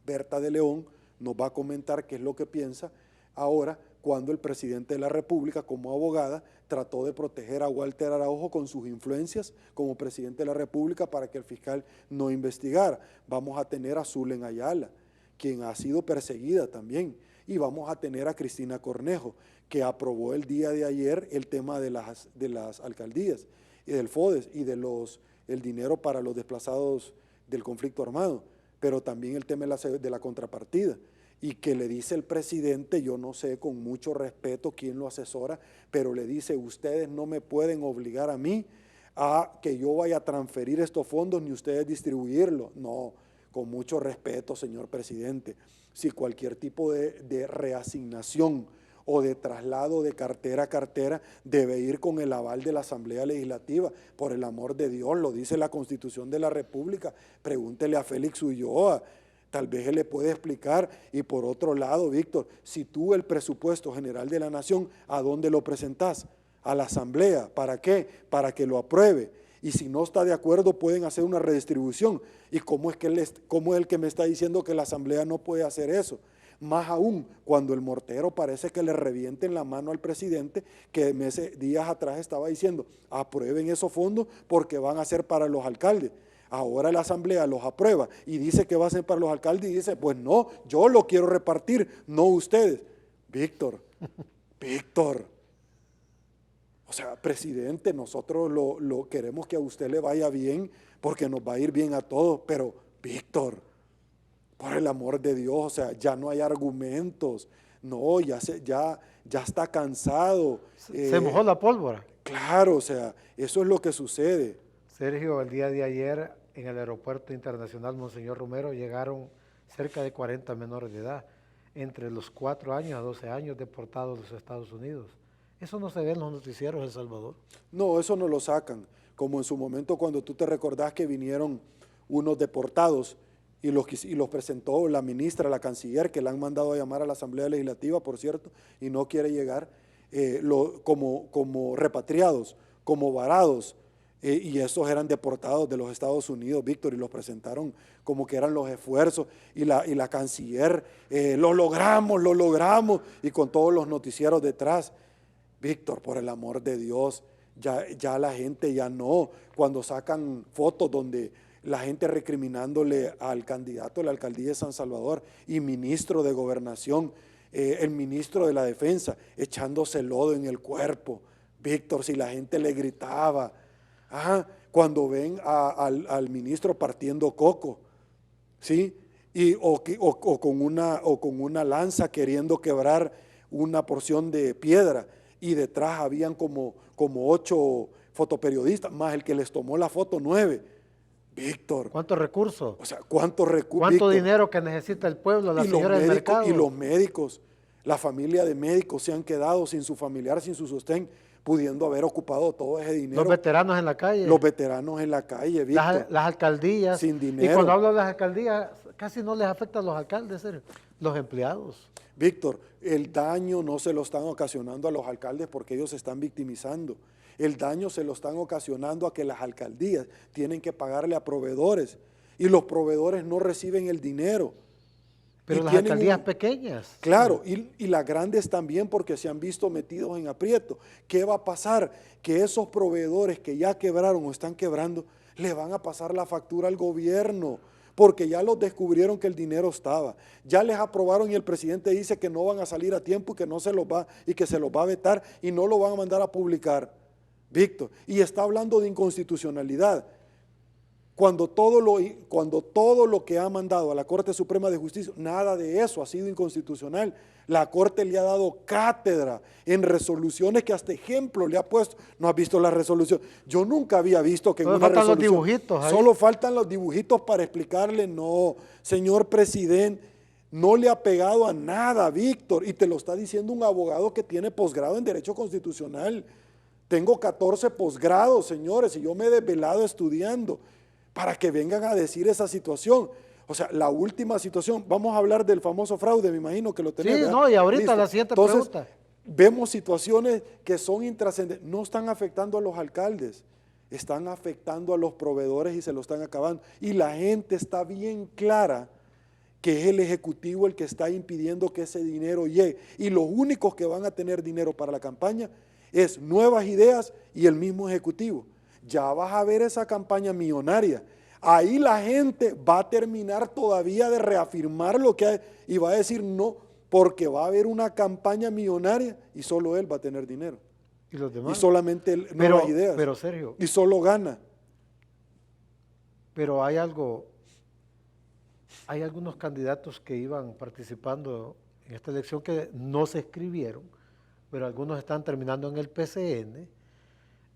Berta de León, nos va a comentar qué es lo que piensa ahora, cuando el presidente de la República, como abogada, trató de proteger a Walter Araujo con sus influencias como presidente de la República para que el fiscal no investigara. Vamos a tener a Zulen Ayala, quien ha sido perseguida también, y vamos a tener a Cristina Cornejo, que aprobó el día de ayer el tema de las alcaldías y del FODES y el dinero para los desplazados del conflicto armado, pero también el tema de la contrapartida. Y que le dice el presidente, yo no sé, con mucho respeto quién lo asesora, pero le dice, ustedes no me pueden obligar a mí a que yo vaya a transferir estos fondos ni ustedes distribuirlos. No, con mucho respeto, señor presidente. Si cualquier tipo de reasignación o de traslado de cartera a cartera debe ir con el aval de la Asamblea Legislativa, por el amor de Dios, lo dice la Constitución de la República. Pregúntele a Félix Ulloa, tal vez él le puede explicar. Y por otro lado, Víctor, si tú el presupuesto general de la Nación, ¿a dónde lo presentás? A la Asamblea. ¿Para qué? Para que lo apruebe. Y si no está de acuerdo, pueden hacer una redistribución. ¿Y cómo es el que me está diciendo que la Asamblea no puede hacer eso? Más aún cuando el mortero parece que le revienten la mano al presidente, que días atrás estaba diciendo, aprueben esos fondos porque van a ser para los alcaldes. Ahora la Asamblea los aprueba y dice que va a ser para los alcaldes y dice, pues no, yo lo quiero repartir, no ustedes. Víctor, o sea, presidente, nosotros lo queremos que a usted le vaya bien porque nos va a ir bien a todos, pero Víctor, por el amor de Dios, o sea, ya no hay argumentos, no, ya está cansado. Se mojó la pólvora. Claro, o sea, eso es lo que sucede. Sergio, el día de ayer en el Aeropuerto Internacional Monseñor Romero llegaron cerca de 40 menores de edad, entre los 4 años a 12 años, deportados a los Estados Unidos. ¿Eso no se ve en los noticieros de El Salvador? No, eso no lo sacan, como en su momento cuando tú te recordás que vinieron unos deportados y los presentó la ministra, la canciller, que la han mandado a llamar a la Asamblea Legislativa, por cierto, y no quiere llegar, como repatriados, como varados, y esos eran deportados de los Estados Unidos, Víctor, y los presentaron como que eran los esfuerzos, y la canciller, lo logramos, y con todos los noticieros detrás. Víctor, por el amor de Dios, ya la gente ya no, cuando sacan fotos donde la gente recriminándole al candidato de la alcaldía de San Salvador y ministro de Gobernación, el ministro de la Defensa, echándose lodo en el cuerpo. Víctor, si la gente le gritaba, Ajá, cuando ven al ministro partiendo coco, ¿sí? O con una lanza queriendo quebrar una porción de piedra, y detrás habían como 8 fotoperiodistas, más el que les tomó la foto 9. Víctor, ¿Cuántos recursos? o sea, ¿cuántos recursos? ¿Cuánto dinero que necesita el pueblo, la señora del mercado? Y los médicos, la familia de médicos se han quedado sin su familiar, sin su sostén, pudiendo haber ocupado todo ese dinero. Los veteranos en la calle. Los veteranos en la calle, Víctor. Las alcaldías. Sin dinero. Y cuando hablo de las alcaldías, casi no les afecta a los alcaldes, los empleados. Víctor, el daño no se lo están ocasionando a los alcaldes porque ellos se están victimizando. El daño se lo están ocasionando a que las alcaldías tienen que pagarle a proveedores y los proveedores no reciben el dinero. Pero las alcaldías pequeñas. Claro, y las grandes también porque se han visto metidos en aprieto. ¿Qué va a pasar? Que esos proveedores que ya quebraron o están quebrando, le van a pasar la factura al gobierno, porque ya los descubrieron que el dinero estaba. Ya les aprobaron y el presidente dice que no van a salir a tiempo y que no se los va, y que se los va a vetar y no lo van a mandar a publicar. Víctor, y está hablando de inconstitucionalidad. Cuando todo lo que ha mandado a la Corte Suprema de Justicia, nada de eso ha sido inconstitucional. La Corte le ha dado cátedra en resoluciones que hasta ejemplo le ha puesto. ¿No has visto la resolución? Yo nunca había visto que en una resolución... Faltan los dibujitos ahí. Solo faltan los dibujitos para explicarle, no, señor presidente, no le ha pegado a nada, Víctor, y te lo está diciendo un abogado que tiene posgrado en Derecho Constitucional. Tengo 14 posgrados, señores, y yo me he desvelado estudiando para que vengan a decir esa situación. O sea, la última situación, vamos a hablar del famoso fraude, me imagino que lo tenemos. Sí, ¿verdad? No, y ahorita listo. La siguiente Entonces, pregunta. Vemos situaciones que son intrascendentes, no están afectando a los alcaldes, están afectando a los proveedores y se lo están acabando. Y la gente está bien clara que es el Ejecutivo el que está impidiendo que ese dinero llegue. Y los únicos que van a tener dinero para la campaña es Nuevas Ideas y el mismo Ejecutivo. Ya vas a ver esa campaña millonaria. Ahí la gente va a terminar todavía de reafirmar lo que hay y va a decir no, porque va a haber una campaña millonaria y solo él va a tener dinero. ¿Y los demás? Y solamente él, Nuevas Ideas. Pero Sergio. Y solo gana. Pero hay algunos candidatos que iban participando en esta elección que no se inscribieron, pero algunos están terminando en el PCN.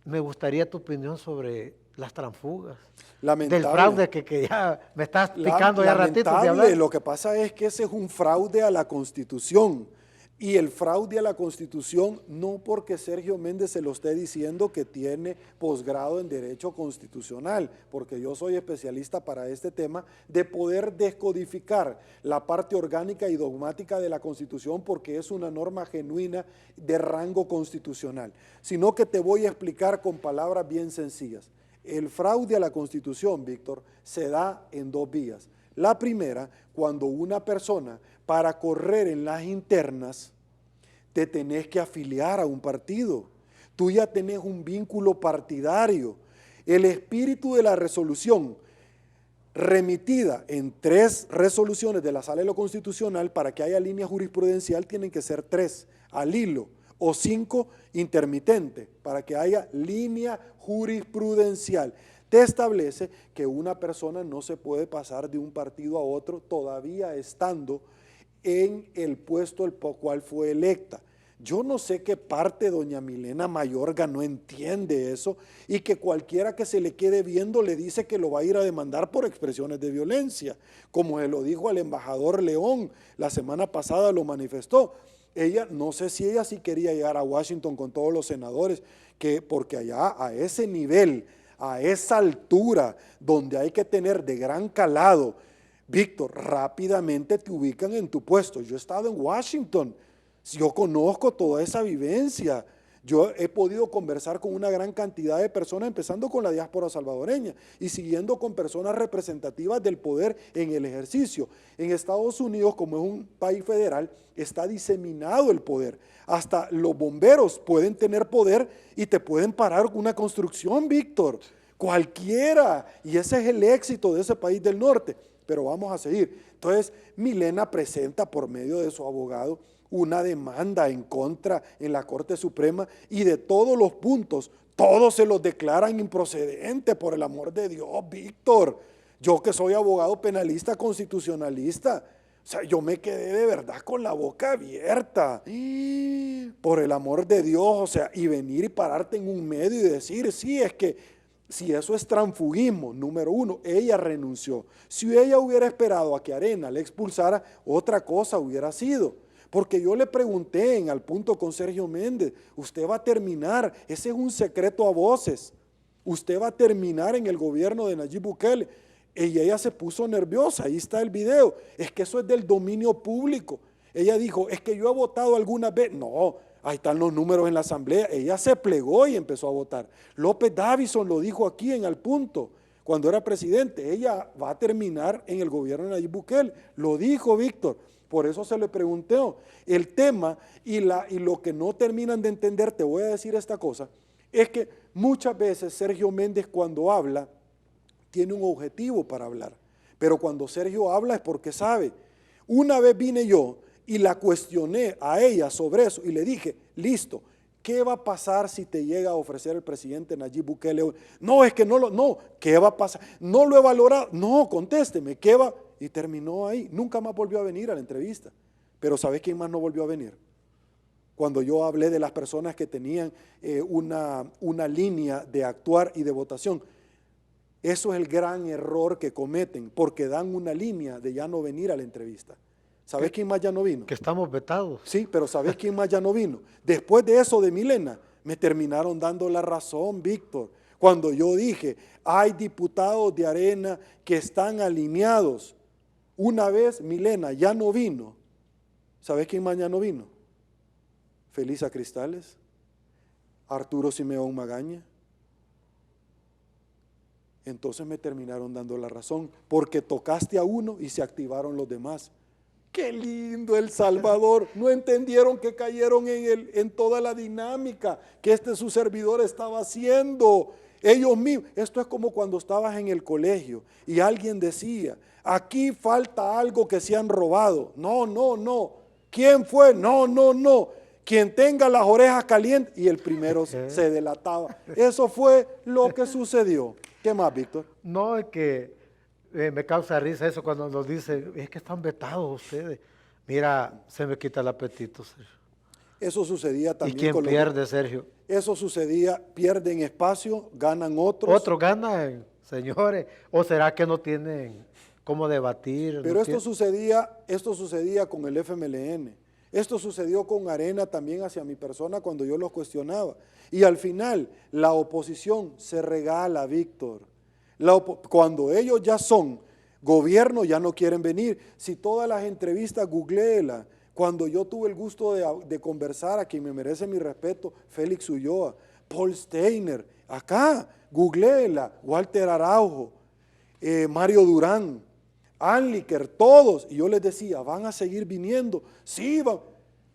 Me gustaría tu opinión sobre las transfugas. Lamentable. Del fraude que ya me estás picando ya ratito de hablar. Lo que pasa es que ese es un fraude a la Constitución. Y el fraude a la Constitución, no porque Sergio Méndez se lo esté diciendo que tiene posgrado en Derecho Constitucional, porque yo soy especialista para este tema, de poder descodificar la parte orgánica y dogmática de la Constitución, porque es una norma genuina de rango constitucional, sino que te voy a explicar con palabras bien sencillas. El fraude a la Constitución, Víctor, se da en 2 vías. La primera, cuando una persona, para correr en las internas, te tenés que afiliar a un partido. Tú ya tenés un vínculo partidario. El espíritu de la resolución, remitida en 3 resoluciones de la Sala de lo Constitucional, para que haya línea jurisprudencial, tienen que ser 3 al hilo, o 5 intermitente, para que haya línea jurisprudencial. Te establece que una persona no se puede pasar de un partido a otro todavía estando en el puesto el cual fue electa. Yo no sé qué parte doña Milena Mayorga no entiende eso y que cualquiera que se le quede viendo le dice que lo va a ir a demandar por expresiones de violencia, como se lo dijo al embajador León, la semana pasada lo manifestó. Ella, no sé si ella sí quería llegar a Washington con todos los senadores, porque allá a ese nivel, a esa altura, donde hay que tener de gran calado, Víctor, rápidamente te ubican en tu puesto. Yo he estado en Washington, yo conozco toda esa vivencia, yo he podido conversar con una gran cantidad de personas, empezando con la diáspora salvadoreña y siguiendo con personas representativas del poder en el ejercicio. En Estados Unidos, como es un país federal, está diseminado el poder. Hasta los bomberos pueden tener poder y te pueden parar una construcción, Víctor, cualquiera, y ese es el éxito de ese país del norte. pero vamos a seguir. Entonces, Milena presenta por medio de su abogado una demanda en contra en la Corte Suprema y de todos los puntos, todos se los declaran improcedentes, por el amor de Dios, Víctor. Yo que soy abogado penalista constitucionalista, o sea, yo me quedé de verdad con la boca abierta. Por el amor de Dios, o sea, y venir y pararte en un medio y decir, sí, es que si eso es transfugismo, número uno, ella renunció. Si ella hubiera esperado a que Arena le expulsara, otra cosa hubiera sido. Porque yo le pregunté en Al Punto con Sergio Méndez, usted va a terminar, ese es un secreto a voces, usted va a terminar en el gobierno de Nayib Bukele. Y ella se puso nerviosa, ahí está el video, es que eso es del dominio público. Ella dijo, es que yo he votado algunas veces. No, ahí están los números en la asamblea. Ella se plegó y empezó a votar. López Davison lo dijo aquí en Al Punto, cuando era presidente, ella va a terminar en el gobierno de Nayib Bukele. Lo dijo Víctor, por eso se le pregunté. El tema y lo que no terminan de entender, te voy a decir esta cosa, es que muchas veces Sergio Méndez cuando habla, tiene un objetivo para hablar, pero cuando Sergio habla es porque sabe. Una vez vine yo y la cuestioné a ella sobre eso y le dije, listo, ¿qué va a pasar si te llega a ofrecer el presidente Nayib Bukele? No, es que no, ¿qué va a pasar? No lo he valorado, no, contésteme, ¿qué va? Y terminó ahí, nunca más volvió a venir a la entrevista. Pero ¿sabes quién más no volvió a venir? Cuando yo hablé de las personas que tenían una línea de actuar y de votación. Eso es el gran error que cometen, porque dan una línea de ya no venir a la entrevista. ¿Sabes quién más ya no vino? Que estamos vetados. Sí, pero ¿sabes quién más ya no vino? Después de eso de Milena, me terminaron dando la razón, Víctor. Cuando yo dije, hay diputados de Arena que están alineados. Una vez Milena ya no vino. ¿Sabes quién más ya no vino? Felisa Cristales, Arturo Simeón Magaña. Entonces me terminaron dando la razón, porque tocaste a uno y se activaron los demás. ¡Qué lindo El Salvador! No entendieron que cayeron en toda la dinámica que su servidor estaba haciendo. Ellos mismos, esto es como cuando estabas en el colegio y alguien decía, aquí falta algo que se han robado. No. ¿Quién fue? No. Quien tenga las orejas calientes, y el primero se delataba. Eso fue lo que sucedió. ¿Qué más, Víctor? No, es que me causa risa eso cuando nos dicen, es que están vetados ustedes. Mira, se me quita el apetito, Sergio. Eso sucedía también. ¿Y quién pierde, Sergio? Eso sucedía, pierden espacio, ganan otros. Otros ganan, señores. ¿O será que no tienen cómo debatir? Pero esto sucedía con el FMLN. Esto sucedió con Arena también hacia mi persona cuando yo los cuestionaba. Y al final, la oposición se regala, Víctor. Cuando ellos ya son gobierno, ya no quieren venir. Si todas las entrevistas, googleela. Cuando yo tuve el gusto de conversar, a quien me merece mi respeto, Félix Ulloa, Paul Steiner, acá, googleela, Walter Araujo, Mario Durán, Anliker, todos, y yo les decía, ¿van a seguir viniendo? Sí, van.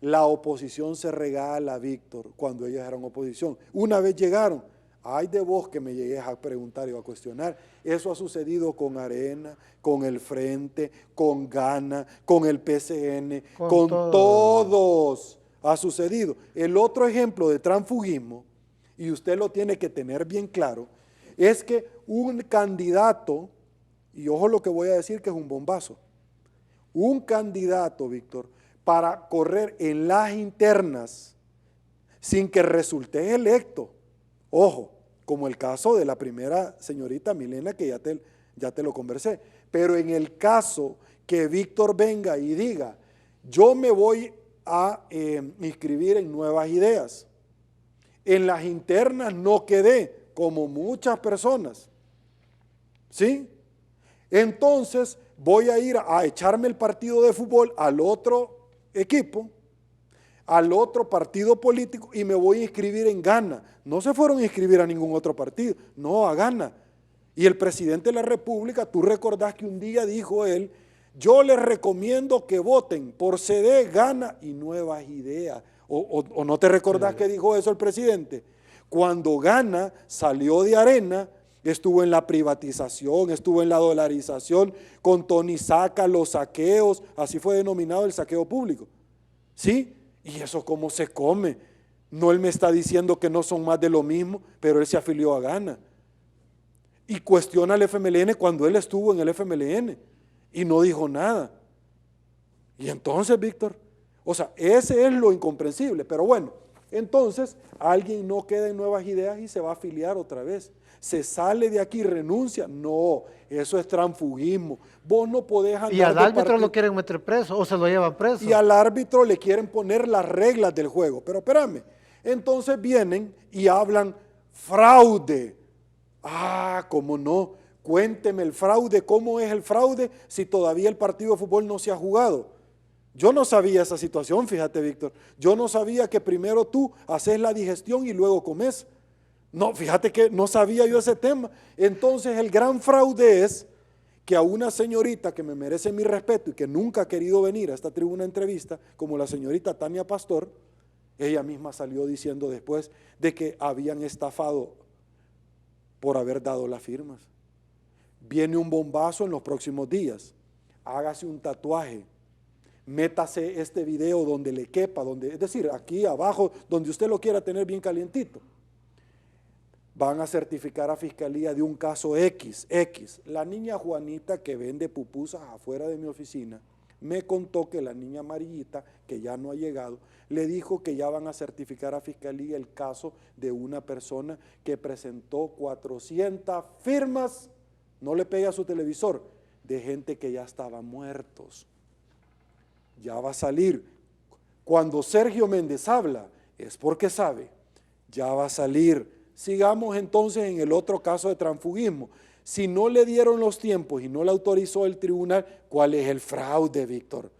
La oposición se regala, Víctor, cuando ellas eran oposición. Una vez llegaron, ay de vos que me llegues a preguntar y a cuestionar. Eso ha sucedido con Arena, con el Frente, con Gana, con el PCN, con todos ha sucedido. El otro ejemplo de transfugismo, y usted lo tiene que tener bien claro, es que un candidato, y ojo lo que voy a decir que es un bombazo, un candidato, Víctor, para correr en las internas sin que resulte electo, ojo, como el caso de la primera señorita Milena que ya te lo conversé, pero en el caso que Víctor venga y diga, yo me voy a inscribir en Nuevas Ideas, en las internas no quedé, como muchas personas, ¿sí? Entonces voy a ir a echarme el partido de fútbol al otro equipo, al otro partido político y me voy a inscribir en Gana. No se fueron a inscribir a ningún otro partido, no, a Gana. Y el presidente de la República, tú recordás que un día dijo él, yo les recomiendo que voten por CD, Gana y Nuevas Ideas. ¿O no te recordás que dijo eso el presidente? Cuando Gana salió de Arena estuvo en la privatización, estuvo en la dolarización, con Tony Saca, los saqueos, así fue denominado el saqueo público. ¿Sí? ¿Y eso cómo se come? No, él me está diciendo que no son más de lo mismo, pero él se afilió a Gana. Y cuestiona al FMLN cuando él estuvo en el FMLN y no dijo nada. Y entonces, Víctor, o sea, ese es lo incomprensible, pero bueno, entonces alguien no queda en Nuevas Ideas y se va a afiliar otra vez. Se sale de aquí y renuncia. No, eso es transfugismo. Vos no podés andar Y al de árbitro partido. lo quieren meter preso o se lo llevan preso. Y al árbitro le quieren poner las reglas del juego. Pero espérame, entonces vienen y hablan fraude. Ah, ¿cómo no? Cuénteme el fraude, ¿cómo es el fraude si todavía el partido de fútbol no se ha jugado? Yo no sabía esa situación, fíjate, Víctor. Yo no sabía que primero tú haces la digestión y luego comes. No, fíjate que no sabía yo ese tema. Entonces el gran fraude es que a una señorita que me merece mi respeto y que nunca ha querido venir a esta tribuna de entrevista, como la señorita Tania Pastor, ella misma salió diciendo después de que habían estafado por haber dado las firmas. Viene un bombazo en los próximos días. Hágase un tatuaje. Métase este video donde le quepa, es decir, aquí abajo, donde usted lo quiera tener bien calientito. Van a certificar a fiscalía de un caso X. La niña Juanita que vende pupusas afuera de mi oficina me contó que la niña amarillita, que ya no ha llegado, le dijo que ya van a certificar a fiscalía el caso de una persona que presentó 400 firmas, no le pegue a su televisor, de gente que ya estaba muertos. Ya va a salir. Cuando Sergio Méndez habla, es porque sabe, ya va a salir. Sigamos entonces en el otro caso de transfugismo. Si no le dieron los tiempos y no le autorizó el tribunal, ¿cuál es el fraude, Víctor?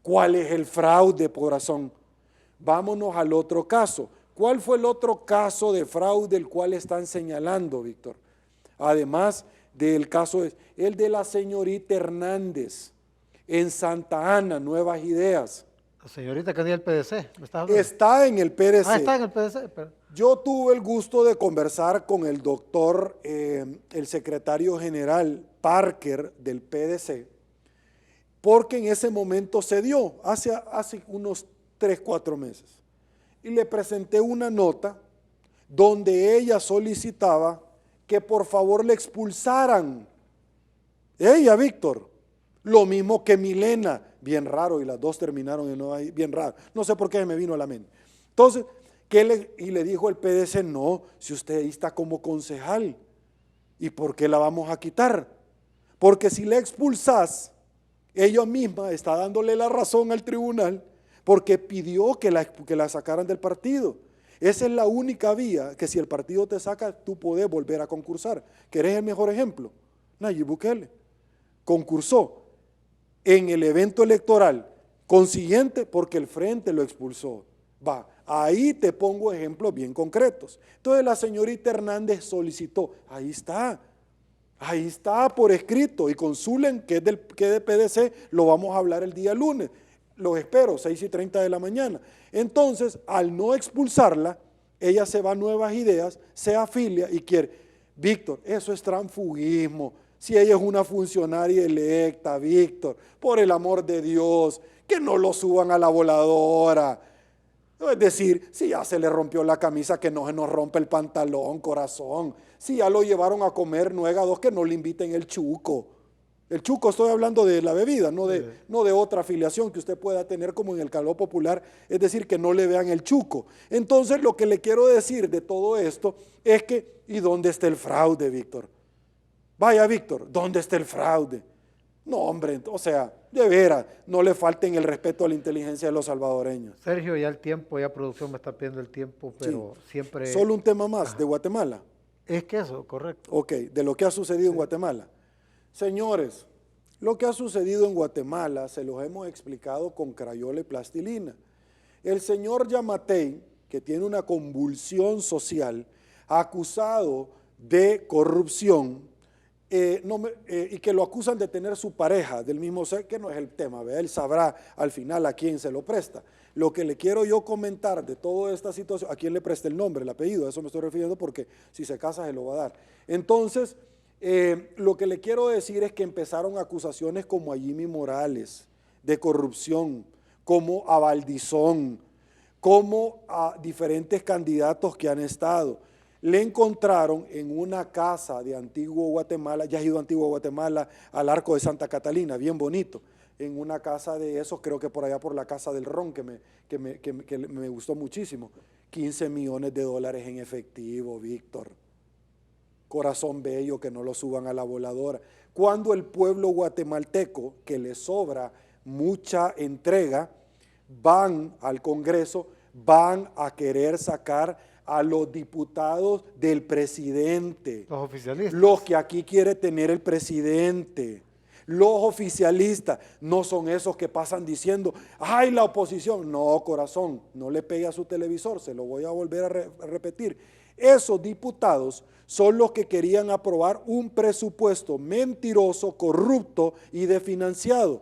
¿Cuál es el fraude, corazón? Vámonos al otro caso. ¿Cuál fue el otro caso de fraude el cual están señalando, Víctor? Además del caso, el de la señorita Hernández en Santa Ana, Nuevas Ideas. La señorita que tenía el PDC, ¿me estás hablando? Está en el PDC. Ah, está en el PDC. Pero... Yo tuve el gusto de conversar con el doctor, el secretario general Parker del PDC, porque en ese momento se dio, hace unos 3, 4 meses, y le presenté una nota donde ella solicitaba que por favor le expulsaran. Ella, Víctor, lo mismo que Milena, bien raro, y las dos terminaron en Nueva, bien raro, no sé por qué me vino a la mente. Entonces, y le dijo el PDC, no, si usted ahí está como concejal, ¿y por qué la vamos a quitar? Porque si la expulsás, ella misma está dándole la razón al tribunal porque pidió que la sacaran del partido. Esa es la única vía que si el partido te saca, tú podés volver a concursar. ¿Querés el mejor ejemplo? Nayib Bukele concursó en el evento electoral consiguiente porque el Frente lo expulsó. Va, ahí te pongo ejemplos bien concretos. Entonces la señorita Hernández solicitó, ahí está por escrito, y consulen que es de PDC, lo vamos a hablar el día lunes. Los espero, 6:30 de la mañana. Entonces, al no expulsarla, ella se va a Nuevas Ideas, se afilia y quiere. Víctor, eso es transfugismo. Si ella es una funcionaria electa, Víctor, por el amor de Dios, que no lo suban a la voladora. Es decir, si ya se le rompió la camisa, que no se nos rompe el pantalón, corazón. Si ya lo llevaron a comer nuegados, que no le inviten el chuco. El chuco, estoy hablando de la bebida, no de otra afiliación que usted pueda tener como en el calor popular, es decir, que no le vean el chuco. Entonces, lo que le quiero decir de todo esto es que, ¿y dónde está el fraude, Víctor? Vaya, Víctor, ¿dónde está el fraude? No, hombre, o sea, de veras, no le falten el respeto a la inteligencia de los salvadoreños. Sergio, ya el tiempo, ya producción me está pidiendo el tiempo, pero sí, siempre... Solo un tema más, de Guatemala. Es que eso, correcto. Ok, de lo que ha sucedido en Guatemala. Señores, lo que ha sucedido en Guatemala se los hemos explicado con crayola y plastilina. El señor Yamatei, que tiene una convulsión social, acusado de corrupción, y que lo acusan de tener su pareja del mismo sexo, que no es el tema, ¿ve? Él sabrá al final a quién se lo presta. Lo que le quiero yo comentar de toda esta situación, a quién le presta el nombre, el apellido, a eso me estoy refiriendo porque si se casa se lo va a dar. Entonces, lo que le quiero decir es que empezaron acusaciones como a Jimmy Morales de corrupción, como a Valdizón, como a diferentes candidatos que han estado. Le encontraron en una casa de Antigua Guatemala, ya has ido a Antigua Guatemala, al Arco de Santa Catalina, bien bonito, en una casa de esos, creo que por allá por la Casa del Ron, que me gustó muchísimo, 15 millones de dólares en efectivo, Víctor. Corazón bello, que no lo suban a la voladora. Cuando el pueblo guatemalteco, que le sobra mucha entrega, van al Congreso, van a querer sacar a los diputados del presidente, Los oficialistas. los que aquí quiere tener el presidente. Los oficialistas no son esos que pasan diciendo, ¡ay, la oposición! No, corazón, no le pegue a su televisor, se lo voy a volver a repetir. Esos diputados son los que querían aprobar un presupuesto mentiroso, corrupto y desfinanciado.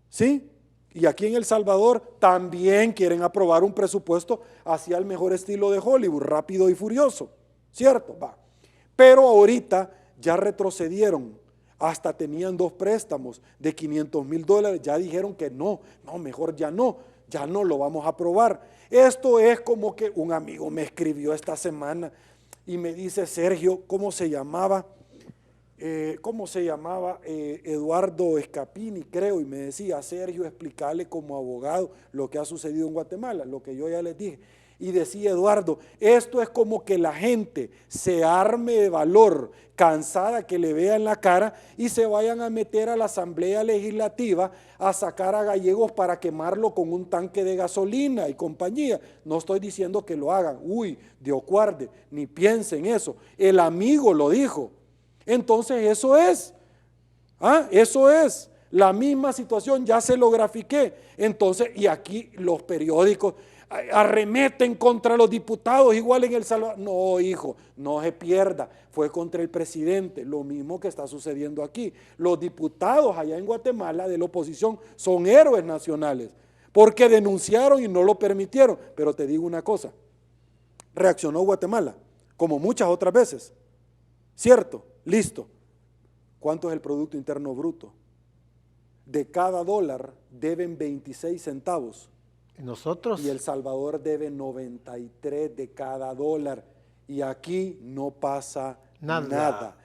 ¿Sí? Y aquí en El Salvador también quieren aprobar un presupuesto hacia el mejor estilo de Hollywood, rápido y furioso, ¿cierto? Va. Pero ahorita ya retrocedieron, hasta tenían 2 préstamos de $500,000, ya dijeron que no, mejor ya no lo vamos a aprobar. Esto es como que un amigo me escribió esta semana y me dice, Sergio, ¿cómo se llamaba? Eduardo Escapini, creo, y me decía, Sergio, explicarle como abogado lo que ha sucedido en Guatemala, lo que yo ya les dije. Y decía Eduardo, esto es como que la gente se arme de valor, cansada que le vean la cara y se vayan a meter a la Asamblea Legislativa a sacar a gallegos para quemarlo con un tanque de gasolina y compañía. No estoy diciendo que lo hagan, Dios guarde, ni piensen eso. El amigo lo dijo. Entonces eso es la misma situación, ya se lo grafiqué. Entonces, y aquí los periódicos arremeten contra los diputados, igual en El Salvador. No, hijo, no se pierda, fue contra el presidente, lo mismo que está sucediendo aquí. Los diputados allá en Guatemala de la oposición son héroes nacionales, porque denunciaron y no lo permitieron. Pero te digo una cosa, reaccionó Guatemala, como muchas otras veces, ¿cierto? Listo. ¿Cuánto es el Producto Interno Bruto? De cada dólar deben 26 centavos. ¿Y nosotros? Y El Salvador debe 93 de cada dólar. Y aquí no pasa nada.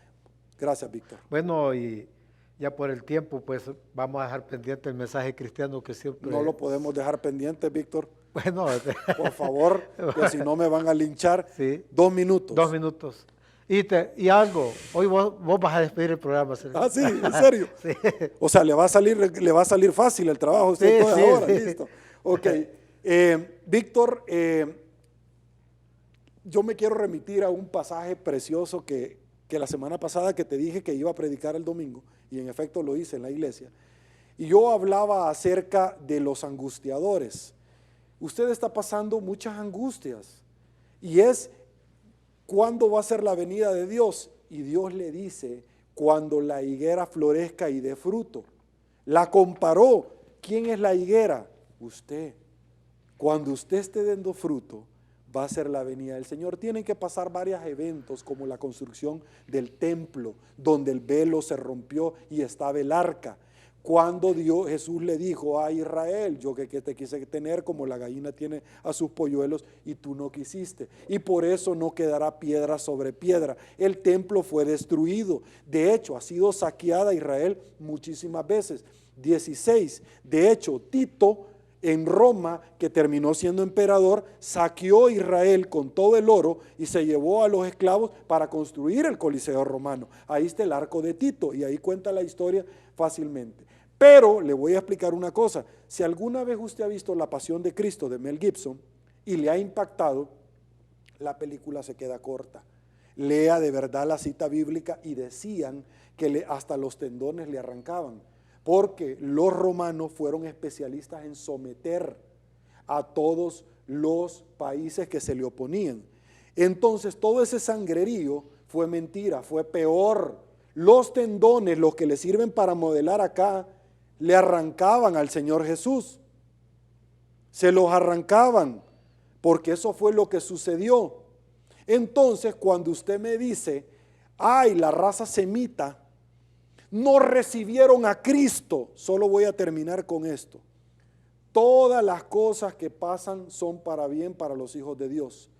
Gracias, Víctor. Bueno, y ya por el tiempo, pues vamos a dejar pendiente el mensaje cristiano que siempre... No lo podemos dejar pendiente, Víctor. Bueno, por favor, que si no me van a linchar. Sí. 2 minutos. 2 minutos. Y algo, hoy vos vas a despedir el programa. ¿Sí? Ah, sí, en serio. Sí. O sea, le va a salir fácil el trabajo a usted toda ahora, sí. Listo. Ok. Víctor, yo me quiero remitir a un pasaje precioso que la semana pasada que te dije que iba a predicar el domingo, y en efecto lo hice en la iglesia, y yo hablaba acerca de los angustiadores. Usted está pasando muchas angustias, y es ¿cuándo va a ser la venida de Dios? Y Dios le dice, cuando la higuera florezca y dé fruto. La comparó. ¿Quién es la higuera? Usted. Cuando usted esté dando fruto, va a ser la venida del Señor. Tienen que pasar varios eventos, como la construcción del templo, donde el velo se rompió y estaba el arca. Cuando Jesús le dijo a Israel, yo que te quise tener como la gallina tiene a sus polluelos y tú no quisiste. Y por eso no quedará piedra sobre piedra. El templo fue destruido. De hecho, ha sido saqueada Israel muchísimas veces. 16. De hecho, Tito en Roma, que terminó siendo emperador, saqueó Israel con todo el oro y se llevó a los esclavos para construir el Coliseo romano. Ahí está el arco de Tito y ahí cuenta la historia fácilmente. Pero le voy a explicar una cosa, si alguna vez usted ha visto La Pasión de Cristo de Mel Gibson y le ha impactado, la película se queda corta. Lea de verdad la cita bíblica y decían que hasta los tendones le arrancaban, porque los romanos fueron especialistas en someter a todos los países que se le oponían. Entonces todo ese sangrerío fue mentira, fue peor. Los tendones, los que le sirven para modelar acá, le arrancaban al Señor Jesús. Se los arrancaban, porque eso fue lo que sucedió. Entonces, cuando usted me dice, ay, la raza semita no recibieron a Cristo, solo voy a terminar con esto. Todas las cosas que pasan son para bien para los hijos de Dios.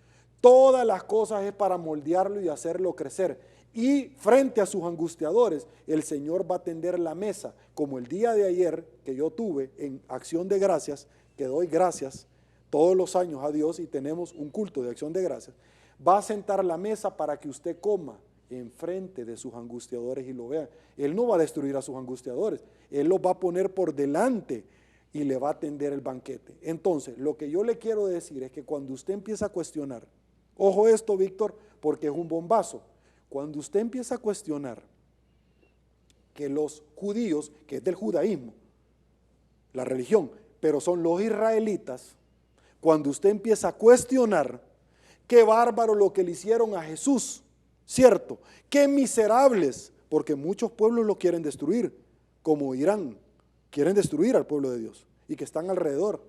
Todas las cosas es para moldearlo y hacerlo crecer. Y frente a sus angustiadores, el Señor va a tender la mesa, como el día de ayer que yo tuve en Acción de Gracias, que doy gracias todos los años a Dios y tenemos un culto de acción de gracias. Va a sentar la mesa para que usted coma enfrente de sus angustiadores y lo vea. Él no va a destruir a sus angustiadores, Él los va a poner por delante y le va a tender el banquete. Entonces, lo que yo le quiero decir es que cuando usted empieza a cuestionar, ojo esto, Víctor, porque es un bombazo, cuando usted empieza a cuestionar que los judíos, que es del judaísmo, la religión, pero son los israelitas, cuando usted empieza a cuestionar, qué bárbaro lo que le hicieron a Jesús, ¿cierto? Qué miserables, porque muchos pueblos lo quieren destruir, como Irán, quieren destruir al pueblo de Dios y que están alrededor.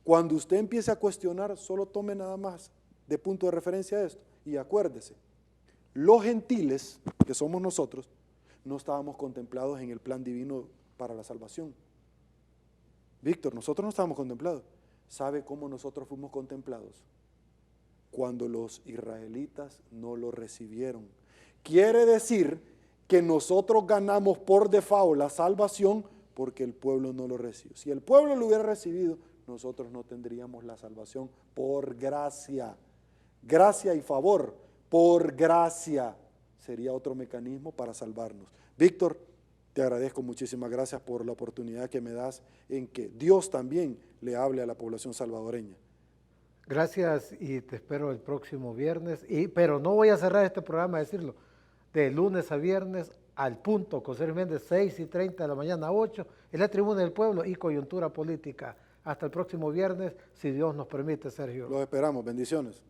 Cuando usted empiece a cuestionar, solo tome nada más de punto de referencia a esto y acuérdese, los gentiles, que somos nosotros, no estábamos contemplados en el plan divino para la salvación. Víctor, nosotros no estábamos contemplados. ¿Sabe cómo nosotros fuimos contemplados? Cuando los israelitas no lo recibieron. Quiere decir que nosotros ganamos por default la salvación porque el pueblo no lo recibió. Si el pueblo lo hubiera recibido, nosotros no tendríamos la salvación por gracia. Gracia y favor, por gracia. Sería otro mecanismo para salvarnos. Víctor, te agradezco, muchísimas gracias por la oportunidad que me das en que Dios también le hable a la población salvadoreña. Gracias y te espero el próximo viernes. Pero no voy a cerrar este programa a decirlo. De lunes a viernes al punto, con Sergio Méndez, 6:30 de la mañana a 8, en la Tribuna del Pueblo y Coyuntura Política. Hasta el próximo viernes, si Dios nos permite, Sergio. Los esperamos, bendiciones.